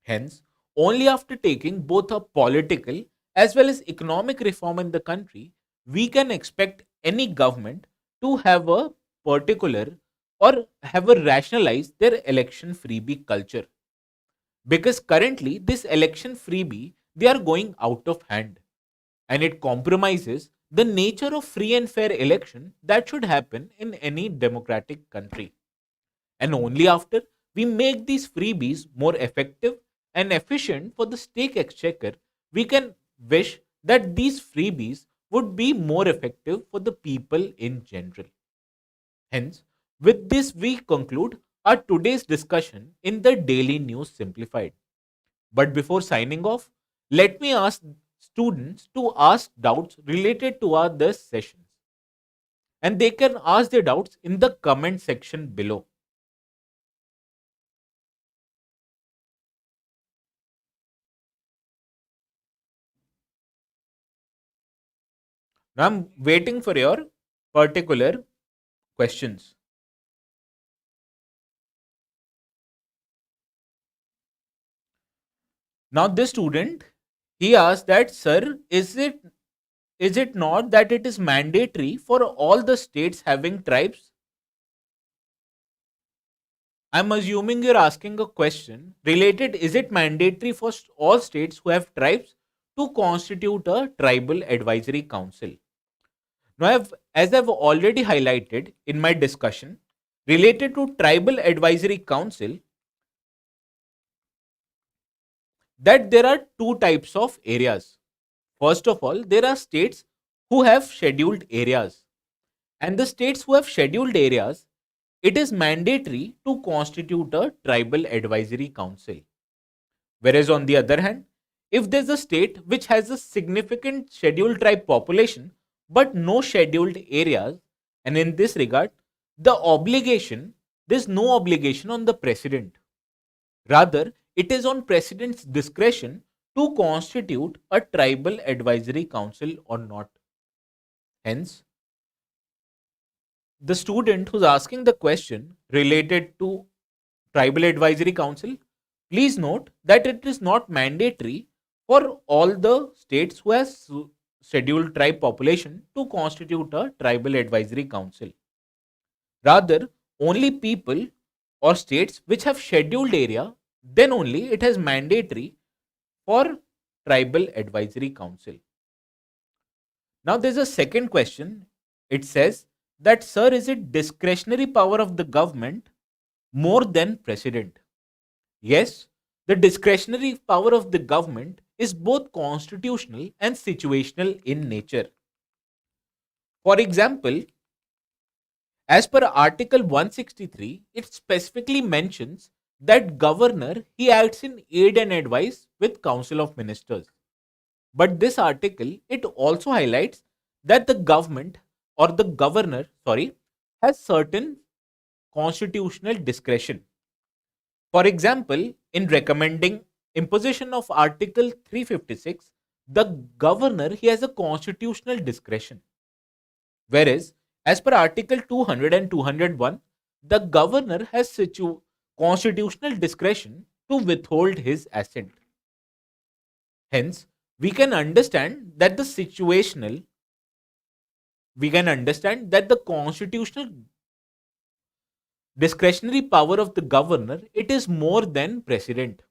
Hence, only after taking both a political as well as economic reform in the country, we can expect any government to have a particular or have a rationalize their election freebie culture. Because currently this election freebie, they are going out of hand, and it compromises the nature of free and fair election that should happen in any democratic country. And only after we make these freebies more effective and efficient for the state exchequer, we can wish that these freebies would be more effective for the people in general. Hence, with this, we conclude our today's discussion in the Daily News Simplified. But before signing off, let me ask students to ask doubts related to our this sessions. And they can ask their doubts in the comment section below. Now I'm waiting for your particular questions. Now this student, he asked that, sir, is it not that it is mandatory for all the states having tribes? I'm assuming you're asking a question related, is it mandatory for all states who have tribes to constitute a tribal advisory council? Now, as I've already highlighted in my discussion related to tribal advisory council, that there are two types of areas. First of all, there are states who have scheduled areas, and the states who have scheduled areas, it is mandatory to constitute a tribal advisory council. Whereas on the other hand, if there's a state which has a significant scheduled tribe population but no scheduled areas, and in this regard, there's no obligation on the president. Rather, it is on president's discretion to constitute a tribal advisory council or not. Hence, the student who's asking the question related to tribal advisory council, please note that it is not mandatory for all the states who has scheduled tribe population to constitute a tribal advisory council. Rather, only people or states which have scheduled area, then only it is mandatory for tribal advisory council. Now there's a second question. It says that, sir, is it discretionary power of the government more than president? Yes, the discretionary power of the government is both constitutional and situational in nature. For example, as per Article 163, it specifically mentions that governor he acts in aid and advice with Council of Ministers. But this article it also highlights that the government or the governor, has certain constitutional discretion. For example, in recommending imposition of Article 356, the governor he has a constitutional discretion. Whereas, as per Article 200 and 201, the governor has constitutional discretion to withhold his assent. Hence, we can understand that the constitutional discretionary power of the governor it is more than president,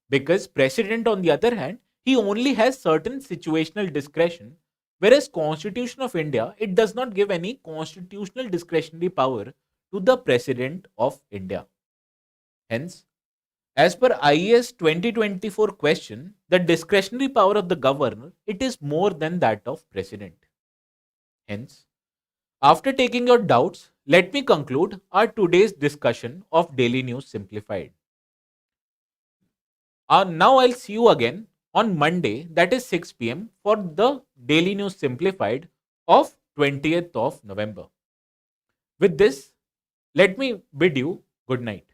because president on the other hand he only has certain situational discretion, whereas Constitution of India it does not give any constitutional discretionary power to the president of India. Hence, as per IAS 2024 question, the discretionary power of the governor it is more than that of president. Hence, after taking your doubts, let me conclude our today's discussion of Daily News Simplified. Now I'll see you again on Monday, that is 6 p.m. for the Daily News Simplified of 20th of November. With this, let me bid you good night.